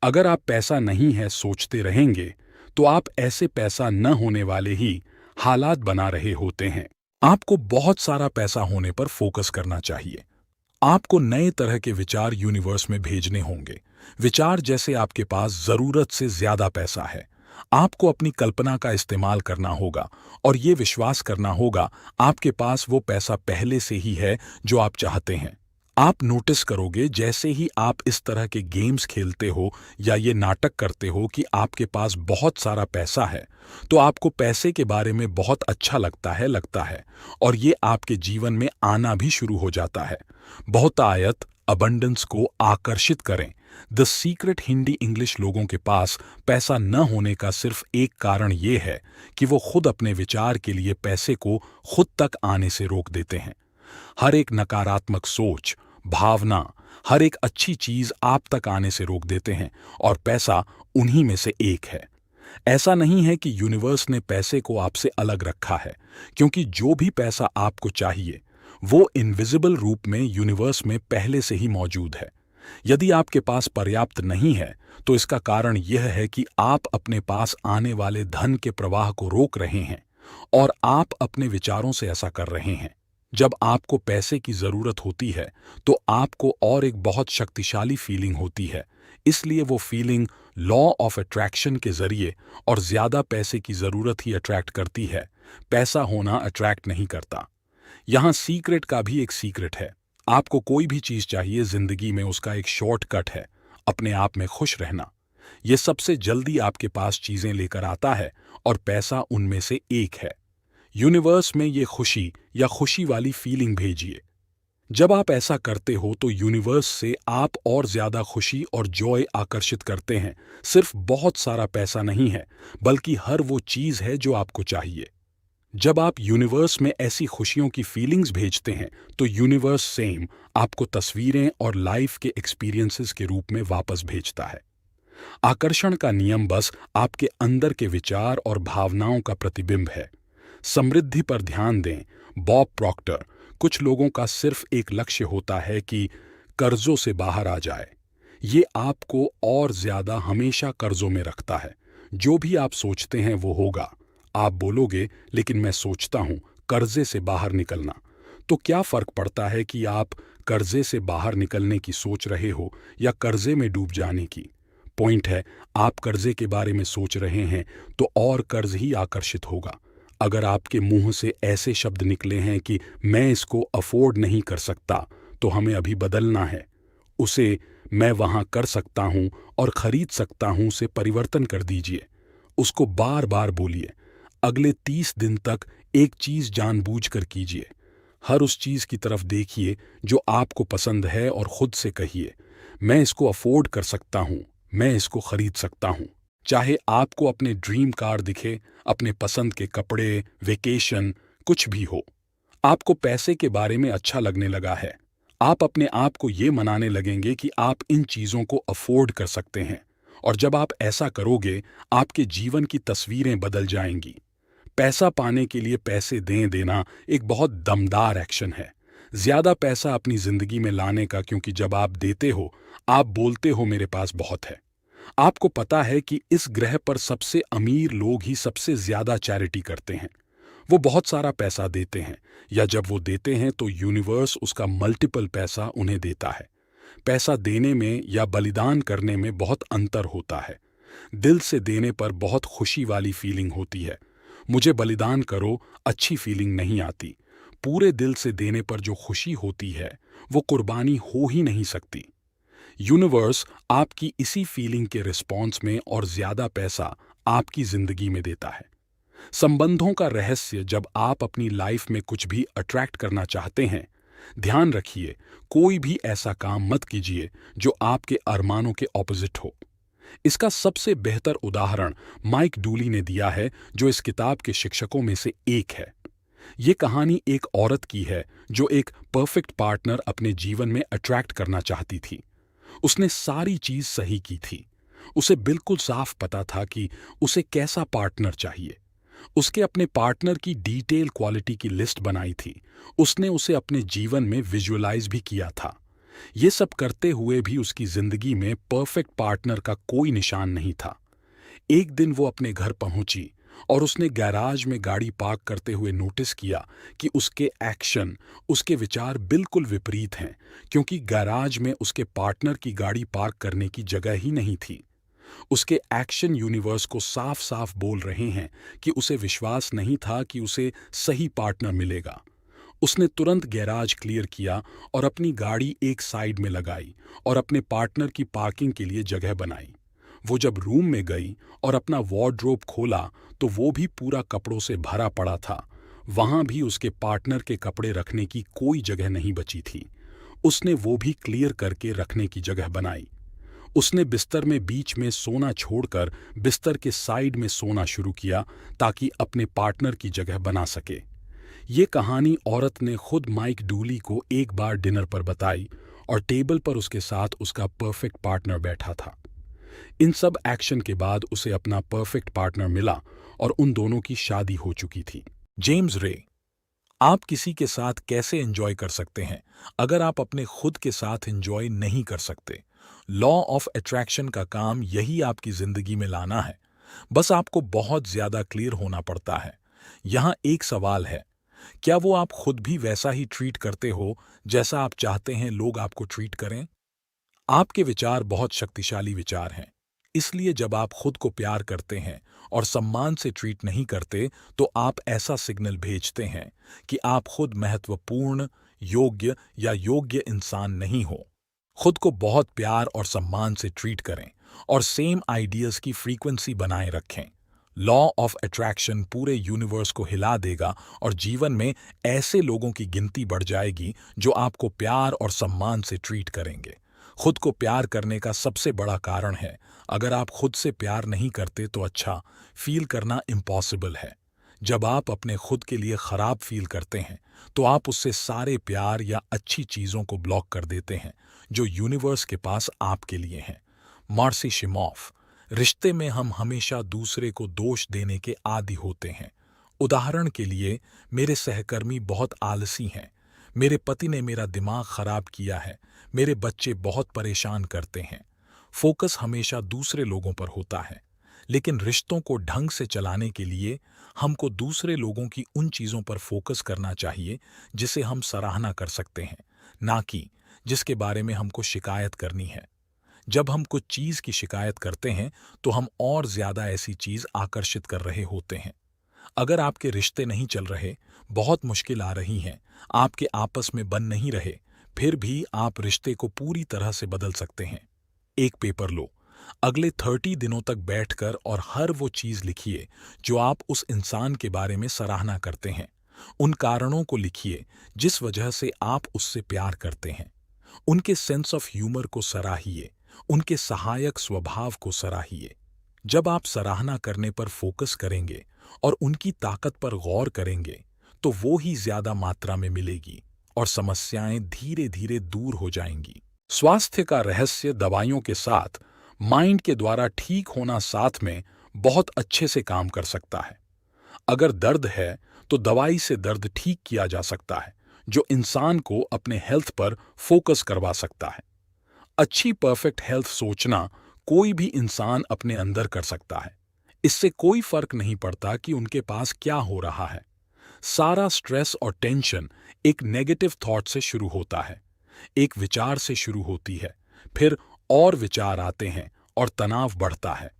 अगर आप पैसा नहीं है सोचते रहेंगे, तो आप ऐसे पैसा न होने वाले ही हालात बना रहे होते हैं। आपको बहुत सारा पैसा होने पर फोकस करना चाहिए। आपको नए तरह के विचार यूनिवर्स में भेजने होंगे। विचार जैसे आपके पास जरूरत से ज्यादा पैसा है। आपको अपनी कल्पना का इस्तेमाल करना होगा और ये विश्वास करना होगा आपके पास वो पैसा पहले से ही है जो आप चाहते हैं। आप नोटिस करोगे जैसे ही आप इस तरह के गेम्स खेलते हो या ये नाटक करते हो कि आपके पास बहुत सारा पैसा है, तो आपको पैसे के बारे में बहुत अच्छा लगता है और ये आपके जीवन में आना भी शुरू हो जाता है। बहुतायत अबंडेंस को आकर्षित करें। द सीक्रेट हिंदी इंग्लिश लोगों के पास पैसा न होने का सिर्फ एक कारण ये है कि वो खुद अपने विचार के लिए पैसे को खुद तक आने से रोक देते हैं। हर एक नकारात्मक सोच, भावना, हर एक अच्छी चीज आप तक आने से रोक देते हैं और पैसा उन्हीं में से एक है। ऐसा नहीं है कि यूनिवर्स ने पैसे को आपसे अलग रखा है, क्योंकि जो भी पैसा आपको चाहिए वो इनविजिबल रूप में यूनिवर्स में पहले से ही मौजूद है। यदि आपके पास पर्याप्त नहीं है, तो इसका कारण यह है कि आप अपने पास आने वाले धन के प्रवाह को रोक रहे हैं और आप अपने विचारों से ऐसा कर रहे हैं। जब आपको पैसे की जरूरत होती है, तो आपको और एक बहुत शक्तिशाली फीलिंग होती है। इसलिए वो फीलिंग लॉ ऑफ अट्रैक्शन के जरिए और ज्यादा पैसे की जरूरत ही अट्रैक्ट करती है। पैसा होना अट्रैक्ट नहीं करता। यहां सीक्रेट का भी एक सीक्रेट है। आपको कोई भी चीज चाहिए जिंदगी में, उसका एक शॉर्टकट है अपने आप में खुश रहना। यह सबसे जल्दी आपके पास चीजें लेकर आता है और पैसा उनमें से एक है। यूनिवर्स में ये खुशी या खुशी वाली फीलिंग भेजिए। जब आप ऐसा करते हो तो यूनिवर्स से आप और ज्यादा खुशी और जॉय आकर्षित करते हैं। सिर्फ बहुत सारा पैसा नहीं है, बल्कि हर वो चीज है जो आपको चाहिए। जब आप यूनिवर्स में ऐसी खुशियों की फीलिंग्स भेजते हैं, तो यूनिवर्स सेम आपको तस्वीरें और लाइफ के एक्सपीरियंसेस के रूप में वापस भेजता है। आकर्षण का नियम बस आपके अंदर के विचार और भावनाओं का प्रतिबिंब है। समृद्धि पर ध्यान दें। बॉब प्रॉक्टर, कुछ लोगों का सिर्फ एक लक्ष्य होता है कि कर्जों से बाहर आ जाए। ये आपको और ज्यादा हमेशा कर्जों में रखता है। जो भी आप सोचते हैं वो होगा। आप बोलोगे, लेकिन मैं सोचता हूं कर्जे से बाहर निकलना। तो क्या फर्क पड़ता है कि आप कर्जे से बाहर निकलने की सोच रहे हो या कर्जे में डूब जाने की? पॉइंट है, आप कर्जे के बारे में सोच रहे हैं तो और कर्ज ही आकर्षित होगा। अगर आपके मुंह से ऐसे शब्द निकले हैं कि मैं इसको अफोर्ड नहीं कर सकता, तो हमें अभी बदलना है। उसे मैं वहां कर सकता हूं और खरीद सकता हूं से परिवर्तन कर दीजिए। उसको बार बार बोलिए। अगले 30 दिन तक एक चीज जानबूझकर कीजिए। हर उस चीज की तरफ देखिए जो आपको पसंद है और खुद से कहिए, मैं इसको अफोर्ड कर सकता हूं, मैं इसको खरीद सकता हूं। चाहे आपको अपने ड्रीम कार दिखे, अपने पसंद के कपड़े, वेकेशन, कुछ भी हो। आपको पैसे के बारे में अच्छा लगने लगा है। आप अपने आप को ये मनाने लगेंगे कि आप इन चीजों को अफोर्ड कर सकते हैं। और जब आप ऐसा करोगे, आपके जीवन की तस्वीरें बदल जाएंगी। पैसा पाने के लिए पैसे दे देना एक बहुत दमदार एक्शन है। ज्यादा पैसा अपनी जिंदगी में लाने का, क्योंकि जब आप देते हो, आप बोलते हो मेरे पास बहुत है। आपको पता है कि इस ग्रह पर सबसे अमीर लोग ही सबसे ज्यादा चैरिटी करते हैं। वो बहुत सारा पैसा देते हैं, या जब वो देते हैं तो यूनिवर्स उसका मल्टीपल पैसा उन्हें देता है। पैसा देने में या बलिदान करने में बहुत अंतर होता है। दिल से देने पर बहुत खुशी वाली फीलिंग होती है। मुझे बलिदान करो, अच्छी फीलिंग नहीं आती। पूरे दिल से देने पर जो खुशी होती है, वो कुर्बानी हो ही नहीं सकती। यूनिवर्स आपकी इसी फीलिंग के रिस्पॉन्स में और ज्यादा पैसा आपकी जिंदगी में देता है। संबंधों का रहस्य, जब आप अपनी लाइफ में कुछ भी अट्रैक्ट करना चाहते हैं, ध्यान रखिए, कोई भी ऐसा काम मत कीजिए जो आपके अरमानों के ऑपोजिट हो। इसका सबसे बेहतर उदाहरण माइक डूली ने दिया है, जो इस किताब के शिक्षकों में से एक है। ये कहानी एक औरत की है जो एक परफेक्ट पार्टनर अपने जीवन में अट्रैक्ट करना चाहती थी। उसने सारी चीज सही की थी। उसे बिल्कुल साफ पता था कि उसे कैसा पार्टनर चाहिए। उसके अपने पार्टनर की डिटेल क्वालिटी की लिस्ट बनाई थी। उसने उसे अपने जीवन में विजुअलाइज भी किया था। ये सब करते हुए भी उसकी जिंदगी में परफेक्ट पार्टनर का कोई निशान नहीं था। एक दिन वो अपने घर पहुंची और उसने गैराज में गाड़ी पार्क करते हुए नोटिस किया कि उसके एक्शन, उसके विचार बिल्कुल विपरीत हैं, क्योंकि गैराज में उसके पार्टनर की गाड़ी पार्क करने की जगह ही नहीं थी। उसके एक्शन यूनिवर्स को साफ साफ बोल रहे हैं कि उसे विश्वास नहीं था कि उसे सही पार्टनर मिलेगा। उसने तुरंत गैराज क्लियर किया और अपनी गाड़ी एक साइड में लगाई और अपने पार्टनर की पार्किंग के लिए जगह बनाई। वो जब रूम में गई और अपना वार्डरोब खोला तो वो भी पूरा कपड़ों से भरा पड़ा था। वहां भी उसके पार्टनर के कपड़े रखने की कोई जगह नहीं बची थी। उसने वो भी क्लियर करके रखने की जगह बनाई। उसने बिस्तर में बीच में सोना छोड़कर बिस्तर के साइड में सोना शुरू किया ताकि अपने पार्टनर की जगह बना सके। ये कहानी औरत ने खुद माइक डूली को एक बार डिनर पर बताई और टेबल पर उसके साथ उसका परफेक्ट पार्टनर बैठा था। इन सब एक्शन के बाद उसे अपना परफेक्ट पार्टनर मिला और उन दोनों की शादी हो चुकी थी। जेम्स रे, आप किसी के साथ कैसे एंजॉय कर सकते हैं अगर आप अपने खुद के साथ एंजॉय नहीं कर सकते? लॉ ऑफ अट्रैक्शन का काम यही आपकी जिंदगी में लाना है। बस आपको बहुत ज्यादा क्लियर होना पड़ता है। यहाँ एक सवाल है, क्या वो आप खुद भी वैसा ही ट्रीट करते हो जैसा आप चाहते हैं लोग आपको ट्रीट करें? आपके विचार बहुत शक्तिशाली विचार हैं। इसलिए जब आप खुद को प्यार करते हैं और सम्मान से ट्रीट नहीं करते तो आप ऐसा सिग्नल भेजते हैं कि आप खुद महत्वपूर्ण, योग्य या योग्य इंसान नहीं हो। खुद को बहुत प्यार और सम्मान से ट्रीट करें और सेम आइडियाज की फ्रीक्वेंसी बनाए रखें। लॉ ऑफ अट्रैक्शन पूरे यूनिवर्स को हिला देगा और जीवन में ऐसे लोगों की गिनती बढ़ जाएगी जो आपको प्यार और सम्मान से ट्रीट करेंगे। खुद को प्यार करने का सबसे बड़ा कारण है, अगर आप खुद से प्यार नहीं करते तो अच्छा फील करना इम्पॉसिबल है। जब आप अपने खुद के लिए खराब फील करते हैं तो आप उससे सारे प्यार या अच्छी चीजों को ब्लॉक कर देते हैं जो यूनिवर्स के पास आपके लिए हैं। मार्सी शिमोफ, रिश्ते में हम हमेशा दूसरे को दोष देने के आदी होते हैं। उदाहरण के लिए, मेरे सहकर्मी बहुत आलसी हैं, मेरे पति ने मेरा दिमाग खराब किया है, मेरे बच्चे बहुत परेशान करते हैं। फोकस हमेशा दूसरे लोगों पर होता है, लेकिन रिश्तों को ढंग से चलाने के लिए हमको दूसरे लोगों की उन चीजों पर फोकस करना चाहिए जिसे हम सराहना कर सकते हैं, ना कि जिसके बारे में हमको शिकायत करनी है। जब हम कुछ चीज की शिकायत करते हैं तो हम और ज्यादा ऐसी चीज आकर्षित कर रहे होते हैं। अगर आपके रिश्ते नहीं चल रहे, बहुत मुश्किल आ रही हैं, आपके आपस में बन नहीं रहे, फिर भी आप रिश्ते को पूरी तरह से बदल सकते हैं। एक पेपर लो, अगले 30 दिनों तक बैठकर और हर वो चीज लिखिए जो आप उस इंसान के बारे में सराहना करते हैं। उन कारणों को लिखिए जिस वजह से आप उससे प्यार करते हैं। उनके सेंस ऑफ ह्यूमर को सराहिए, उनके सहायक स्वभाव को सराहिए। जब आप सराहना करने पर फोकस करेंगे और उनकी ताकत पर गौर करेंगे तो वो ही ज्यादा मात्रा में मिलेगी और समस्याएं धीरे धीरे दूर हो जाएंगी। स्वास्थ्य का रहस्य दवाइयों के साथ माइंड के द्वारा ठीक होना साथ में बहुत अच्छे से काम कर सकता है। अगर दर्द है तो दवाई से दर्द ठीक किया जा सकता है, जो इंसान को अपने हेल्थ पर फोकस करवा सकता है। अच्छी परफेक्ट हेल्थ सोचना कोई भी इंसान अपने अंदर कर सकता है। इससे कोई फर्क नहीं पड़ता कि उनके पास क्या हो रहा है। सारा स्ट्रेस और टेंशन एक नेगेटिव थॉट से शुरू होता है, एक विचार से शुरू होती है, फिर और विचार आते हैं और तनाव बढ़ता है।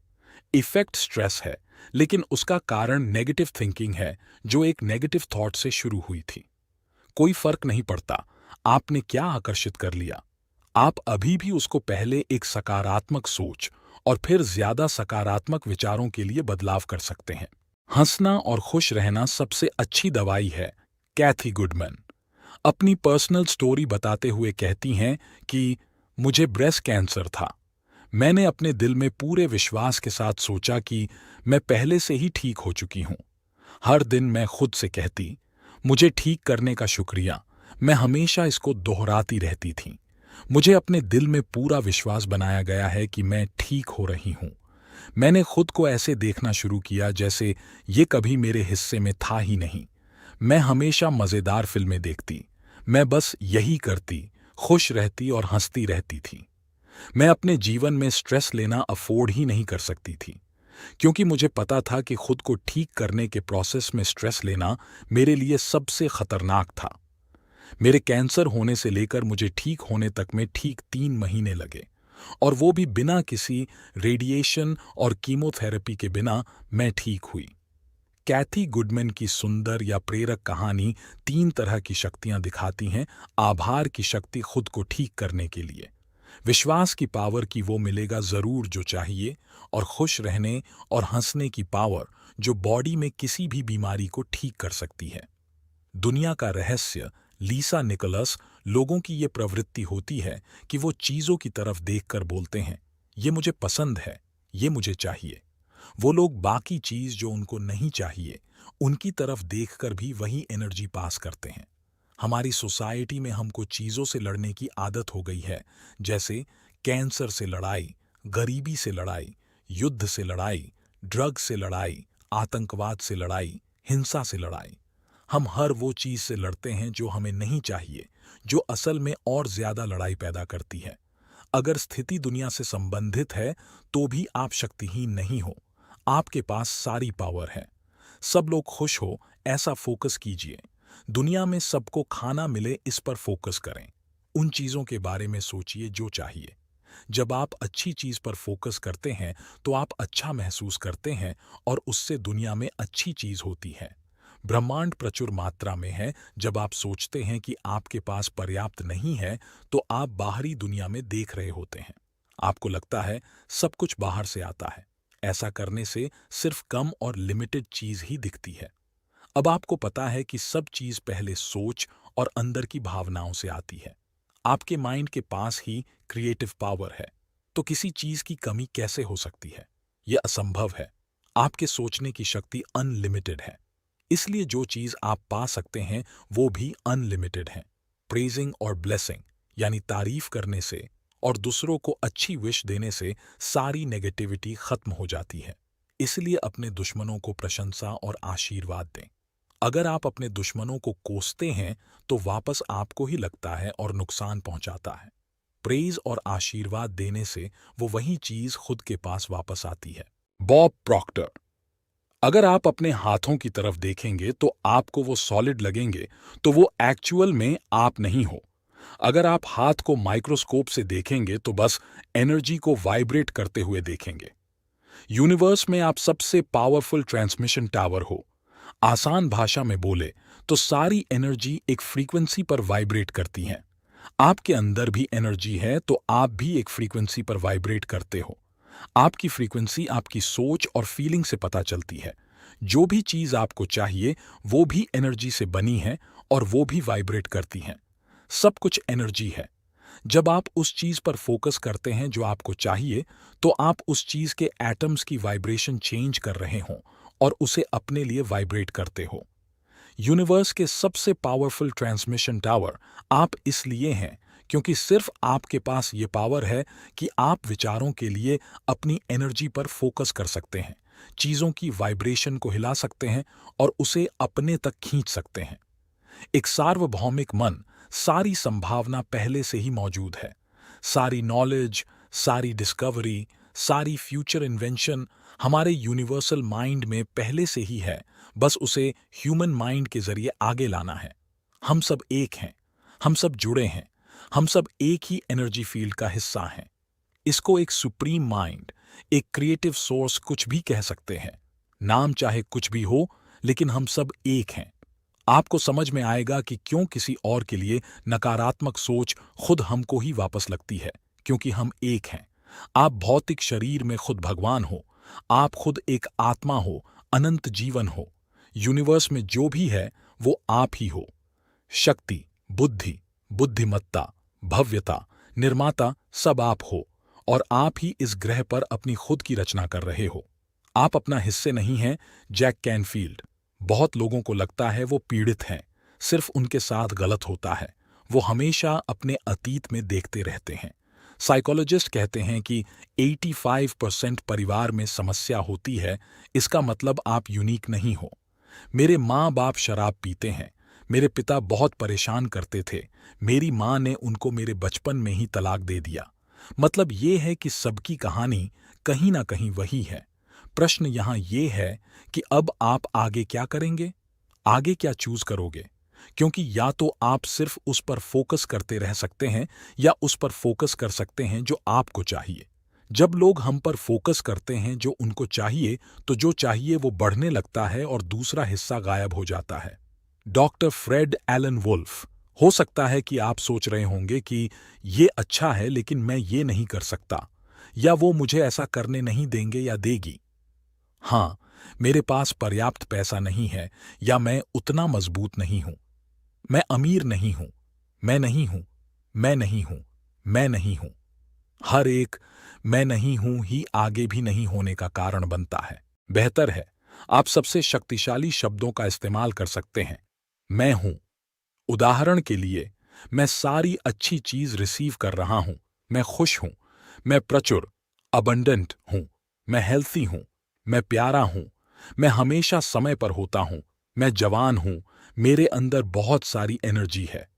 इफेक्ट स्ट्रेस है, लेकिन उसका कारण नेगेटिव थिंकिंग है जो एक नेगेटिव थॉट से शुरू हुई थी। कोई फर्क नहीं पड़ता आपने क्या आकर्षित कर लिया, आप अभी भी उसको पहले एक सकारात्मक सोच और फिर ज्यादा सकारात्मक विचारों के लिए बदलाव कर सकते हैं। हंसना और खुश रहना सबसे अच्छी दवाई है। कैथी गुडमैन अपनी पर्सनल स्टोरी बताते हुए कहती हैं कि मुझे ब्रेस्ट कैंसर था। मैंने अपने दिल में पूरे विश्वास के साथ सोचा कि मैं पहले से ही ठीक हो चुकी हूं। हर दिन मैं खुद से कहती, मुझे ठीक करने का शुक्रिया। मैं हमेशा इसको दोहराती रहती थी। मुझे अपने दिल में पूरा विश्वास बनाया गया है कि मैं ठीक हो रही हूं। मैंने खुद को ऐसे देखना शुरू किया जैसे ये कभी मेरे हिस्से में था ही नहीं। मैं हमेशा मज़ेदार फिल्में देखती। मैं बस यही करती, खुश रहती और हंसती रहती थी। मैं अपने जीवन में स्ट्रेस लेना अफोर्ड ही नहीं कर सकती थी, क्योंकि मुझे पता था कि खुद को ठीक करने के प्रोसेस में स्ट्रेस लेना मेरे लिए सबसे खतरनाक था। मेरे कैंसर होने से लेकर मुझे ठीक होने तक में ठीक 3 महीने लगे, और वो भी बिना किसी रेडिएशन और कीमोथेरेपी के बिना मैं ठीक हुई। कैथी गुडमैन की सुंदर या प्रेरक कहानी 3 तरह की शक्तियां दिखाती हैं। आभार की शक्ति खुद को ठीक करने के लिए, विश्वास की पावर की वो मिलेगा जरूर जो चाहिए, और खुश रहने और हंसने की पावर जो बॉडी में किसी भी बीमारी को ठीक कर सकती है। दुनिया का रहस्य लीसा निकोलस, लोगों की ये प्रवृत्ति होती है कि वो चीजों की तरफ देखकर बोलते हैं, ये मुझे पसंद है, ये मुझे चाहिए। वो लोग बाकी चीज जो उनको नहीं चाहिए उनकी तरफ देखकर भी वही एनर्जी पास करते हैं। हमारी सोसाइटी में हमको चीजों से लड़ने की आदत हो गई है, जैसे कैंसर से लड़ाई, गरीबी से लड़ाई, युद्ध से लड़ाई, ड्रग से लड़ाई, आतंकवाद से लड़ाई, हिंसा से लड़ाई। हम हर वो चीज से लड़ते हैं जो हमें नहीं चाहिए, जो असल में और ज्यादा लड़ाई पैदा करती है। अगर स्थिति दुनिया से संबंधित है तो भी आप शक्तिहीन नहीं हो। आपके पास सारी पावर है। सब लोग खुश हो ऐसा फोकस कीजिए। दुनिया में सबको खाना मिले इस पर फोकस करें। उन चीजों के बारे में सोचिए जो चाहिए। जब आप अच्छी चीज पर फोकस करते हैं तो आप अच्छा महसूस करते हैं, और उससे दुनिया में अच्छी चीज होती है। ब्रह्मांड प्रचुर मात्रा में है। जब आप सोचते हैं कि आपके पास पर्याप्त नहीं है तो आप बाहरी दुनिया में देख रहे होते हैं। आपको लगता है सब कुछ बाहर से आता है। ऐसा करने से सिर्फ कम और लिमिटेड चीज ही दिखती है। अब आपको पता है कि सब चीज पहले सोच और अंदर की भावनाओं से आती है। आपके माइंड के पास ही क्रिएटिव पावर है, तो किसी चीज की कमी कैसे हो सकती है? यह असंभव है। आपके सोचने की शक्ति अनलिमिटेड है, इसलिए जो चीज आप पा सकते हैं वो भी अनलिमिटेड है। प्रेजिंग और ब्लेसिंग यानी तारीफ करने से और दूसरों को अच्छी विश देने से सारी नेगेटिविटी खत्म हो जाती है। इसलिए अपने दुश्मनों को प्रशंसा और आशीर्वाद दें। अगर आप अपने दुश्मनों को कोसते हैं तो वापस आपको ही लगता है और नुकसान पहुंचाता है। प्रेज और आशीर्वाद देने से वो वही चीज खुद के पास वापस आती है। बॉब प्रॉक्टर, अगर आप अपने हाथों की तरफ देखेंगे तो आपको वो सॉलिड लगेंगे, तो वो एक्चुअल में आप नहीं हो। अगर आप हाथ को माइक्रोस्कोप से देखेंगे तो बस एनर्जी को वाइब्रेट करते हुए देखेंगे। यूनिवर्स में आप सबसे पावरफुल ट्रांसमिशन टावर हो। आसान भाषा में बोले तो सारी एनर्जी एक फ्रीक्वेंसी पर वाइब्रेट करती है। आपके अंदर भी एनर्जी है, तो आप भी एक फ्रीक्वेंसी पर वाइब्रेट करते हो। आपकी फ्रीक्वेंसी आपकी सोच और फीलिंग से पता चलती है। जो भी चीज आपको चाहिए वो भी एनर्जी से बनी है, और वो भी वाइब्रेट करती है। सब कुछ एनर्जी है। जब आप उस चीज पर फोकस करते हैं जो आपको चाहिए, तो आप उस चीज के एटम्स की वाइब्रेशन चेंज कर रहे हो और उसे अपने लिए वाइब्रेट करते हो। यूनिवर्स के सबसे पावरफुल ट्रांसमिशन टावर आप इसलिए हैं क्योंकि सिर्फ आपके पास ये पावर है कि आप विचारों के लिए अपनी एनर्जी पर फोकस कर सकते हैं, चीजों की वाइब्रेशन को हिला सकते हैं और उसे अपने तक खींच सकते हैं। एक सार्वभौमिक मन, सारी संभावना पहले से ही मौजूद है। सारी नॉलेज, सारी डिस्कवरी, सारी फ्यूचर इन्वेंशन हमारे यूनिवर्सल माइंड में पहले से ही है। बस उसे ह्यूमन माइंड के जरिए आगे लाना है। हम सब एक हैं, हम सब जुड़े हैं, हम सब एक ही एनर्जी फील्ड का हिस्सा हैं। इसको एक सुप्रीम माइंड, एक क्रिएटिव सोर्स कुछ भी कह सकते हैं। नाम चाहे कुछ भी हो, लेकिन हम सब एक हैं। आपको समझ में आएगा कि क्यों किसी और के लिए नकारात्मक सोच खुद हमको ही वापस लगती है, क्योंकि हम एक हैं। आप भौतिक शरीर में खुद भगवान हो। आप खुद एक आत्मा हो, अनंत जीवन हो। यूनिवर्स में जो भी है वो आप ही हो। शक्ति, बुद्धि, बुद्धिमत्ता, भव्यता, निर्माता सब आप हो, और आप ही इस ग्रह पर अपनी खुद की रचना कर रहे हो। आप अपना हिस्से नहीं हैं। जैक कैनफील्ड, बहुत लोगों को लगता है वो पीड़ित हैं, सिर्फ उनके साथ गलत होता है। वो हमेशा अपने अतीत में देखते रहते हैं। साइकोलॉजिस्ट कहते हैं कि 85% परिवार में समस्या होती है, इसका मतलब आप यूनिक नहीं हो। मेरे माँ बाप शराब पीते हैं, मेरे पिता बहुत परेशान करते थे, मेरी माँ ने उनको मेरे बचपन में ही तलाक दे दिया। मतलब ये है कि सबकी कहानी कहीं ना कहीं वही है। प्रश्न यहाँ ये है कि अब आप आगे क्या करेंगे, आगे क्या चूज करोगे? क्योंकि या तो आप सिर्फ उस पर फोकस करते रह सकते हैं या उस पर फोकस कर सकते हैं जो आपको चाहिए। जब लोग हम पर फोकस करते हैं जो उनको चाहिए, तो जो चाहिए वो बढ़ने लगता है और दूसरा हिस्सा गायब हो जाता है। Doctor Fred Alan Wolf. हो सकता है कि आप सोच रहे होंगे कि ये अच्छा है लेकिन मैं ये नहीं कर सकता, या वो मुझे ऐसा करने नहीं देंगे या देगी। हाँ, मेरे पास पर्याप्त पैसा नहीं है, या मैं उतना मजबूत नहीं हूं, मैं अमीर नहीं हूं, मैं नहीं हूं, मैं नहीं हूं, मैं नहीं हूं। हर एक मैं नहीं हूं ही आगे भी नहीं होने का कारण बनता है। बेहतर है आप सबसे शक्तिशाली शब्दों का इस्तेमाल कर सकते हैं। मैं हूं। उदाहरण के लिए, मैं सारी अच्छी चीज रिसीव कर रहा हूं, मैं खुश हूं, मैं प्रचुर अबंडेंट हूं, मैं हेल्थी हूं, मैं प्यारा हूं, मैं हमेशा समय पर होता हूं, मैं जवान हूं, मेरे अंदर बहुत सारी एनर्जी है।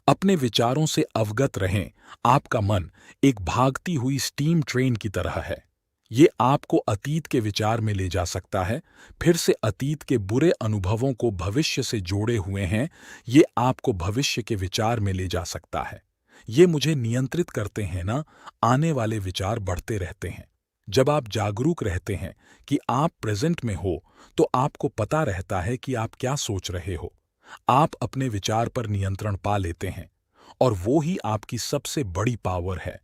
अपने विचारों से अवगत रहें। आपका मन एक भागती हुई स्टीम ट्रेन की तरह है। ये आपको अतीत के विचार में ले जा सकता है, फिर से अतीत के बुरे अनुभवों को भविष्य से जोड़े हुए हैं। ये आपको भविष्य के विचार में ले जा सकता है। ये मुझे नियंत्रित करते हैं ना, आने वाले विचार बढ़ते रहते हैं। जब आप जागरूक रहते हैं कि आप प्रेजेंट में हो, तो आपको पता रहता है कि आप क्या सोच रहे हो। आप अपने विचार पर नियंत्रण पा लेते हैं, और वो ही आपकी सबसे बड़ी पावर है।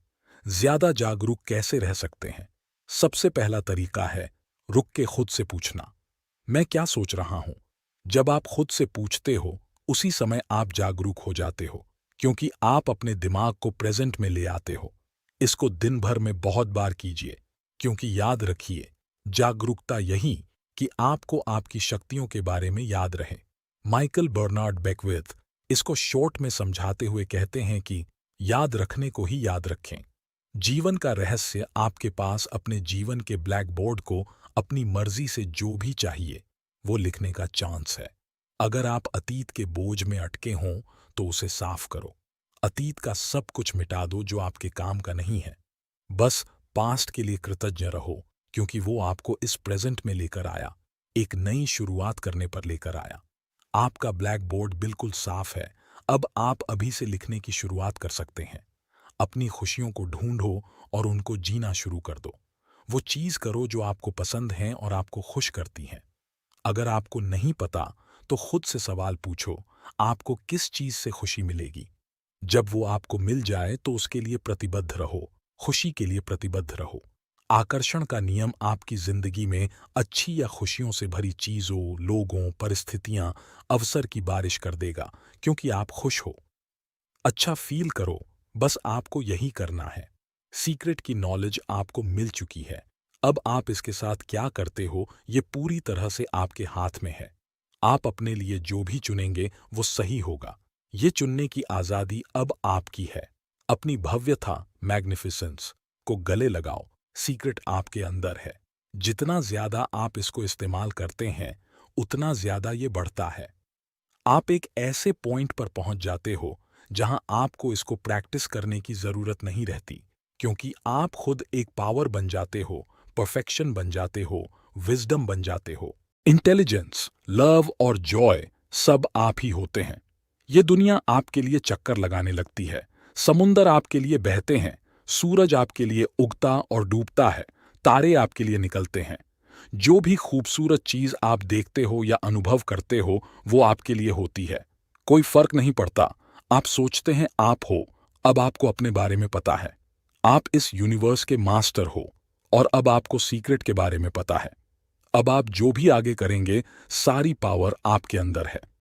ज्यादा जागरूक कैसे रह सकते हैं? सबसे पहला तरीका है रुक के खुद से पूछना, मैं क्या सोच रहा हूं? जब आप खुद से पूछते हो, उसी समय आप जागरूक हो जाते हो, क्योंकि आप अपने दिमाग को प्रेजेंट में ले आते हो। इसको दिन भर में बहुत बार कीजिए, क्योंकि याद रखिए, जागरूकता यही कि आपको आपकी शक्तियों के बारे में याद रहे। माइकल बर्नार्ड बेकविथ इसको शॉर्ट में समझाते हुए कहते हैं कि याद रखने को ही याद रखें। जीवन का रहस्य आपके पास अपने जीवन के ब्लैक बोर्ड को अपनी मर्जी से जो भी चाहिए वो लिखने का चांस है। अगर आप अतीत के बोझ में अटके हों तो उसे साफ करो। अतीत का सब कुछ मिटा दो जो आपके काम का नहीं है। बस पास्ट के लिए कृतज्ञ रहो, क्योंकि वो आपको इस प्रेजेंट में लेकर आया, एक नई शुरुआत करने पर लेकर आया। आपका ब्लैक बोर्ड बिल्कुल साफ है। अब आप अभी से लिखने की शुरुआत कर सकते हैं। अपनी खुशियों को ढूंढो और उनको जीना शुरू कर दो। वो चीज करो जो आपको पसंद है और आपको खुश करती हैं। अगर आपको नहीं पता तो खुद से सवाल पूछो, आपको किस चीज से खुशी मिलेगी? जब वो आपको मिल जाए तो उसके लिए प्रतिबद्ध रहो, खुशी के लिए प्रतिबद्ध रहो। आकर्षण का नियम आपकी जिंदगी में अच्छी या खुशियों से भरी चीजों, लोगों, परिस्थितियां, अवसर की बारिश कर देगा, क्योंकि आप खुश हो। अच्छा फील करो, बस आपको यही करना है। सीक्रेट की नॉलेज आपको मिल चुकी है। अब आप इसके साथ क्या करते हो ये पूरी तरह से आपके हाथ में है। आप अपने लिए जो भी चुनेंगे वो सही होगा। ये चुनने की आजादी अब आपकी है। अपनी भव्यता, मैग्निफिसेंस को गले लगाओ। सीक्रेट आपके अंदर है। जितना ज्यादा आप इसको इस्तेमाल करते हैं, उतना ज्यादा ये बढ़ता है। आप एक ऐसे पॉइंट पर पहुंच जाते हो जहां आपको इसको प्रैक्टिस करने की जरूरत नहीं रहती, क्योंकि आप खुद एक पावर बन जाते हो, परफेक्शन बन जाते हो, विजडम बन जाते हो। इंटेलिजेंस, लव और जॉय सब आप ही होते हैं। ये दुनिया आपके लिए चक्कर लगाने लगती है। समुंदर आपके लिए बहते हैं, सूरज आपके लिए उगता और डूबता है, तारे आपके लिए निकलते हैं। जो भी खूबसूरत चीज आप देखते हो या अनुभव करते हो वो आपके लिए होती है। कोई फर्क नहीं पड़ता। आप सोचते हैं आप हो, अब आपको अपने बारे में पता है। आप इस यूनिवर्स के मास्टर हो, और अब आपको सीक्रेट के बारे में पता है। अब आप जो भी आगे करेंगे, सारी पावर आपके अंदर है।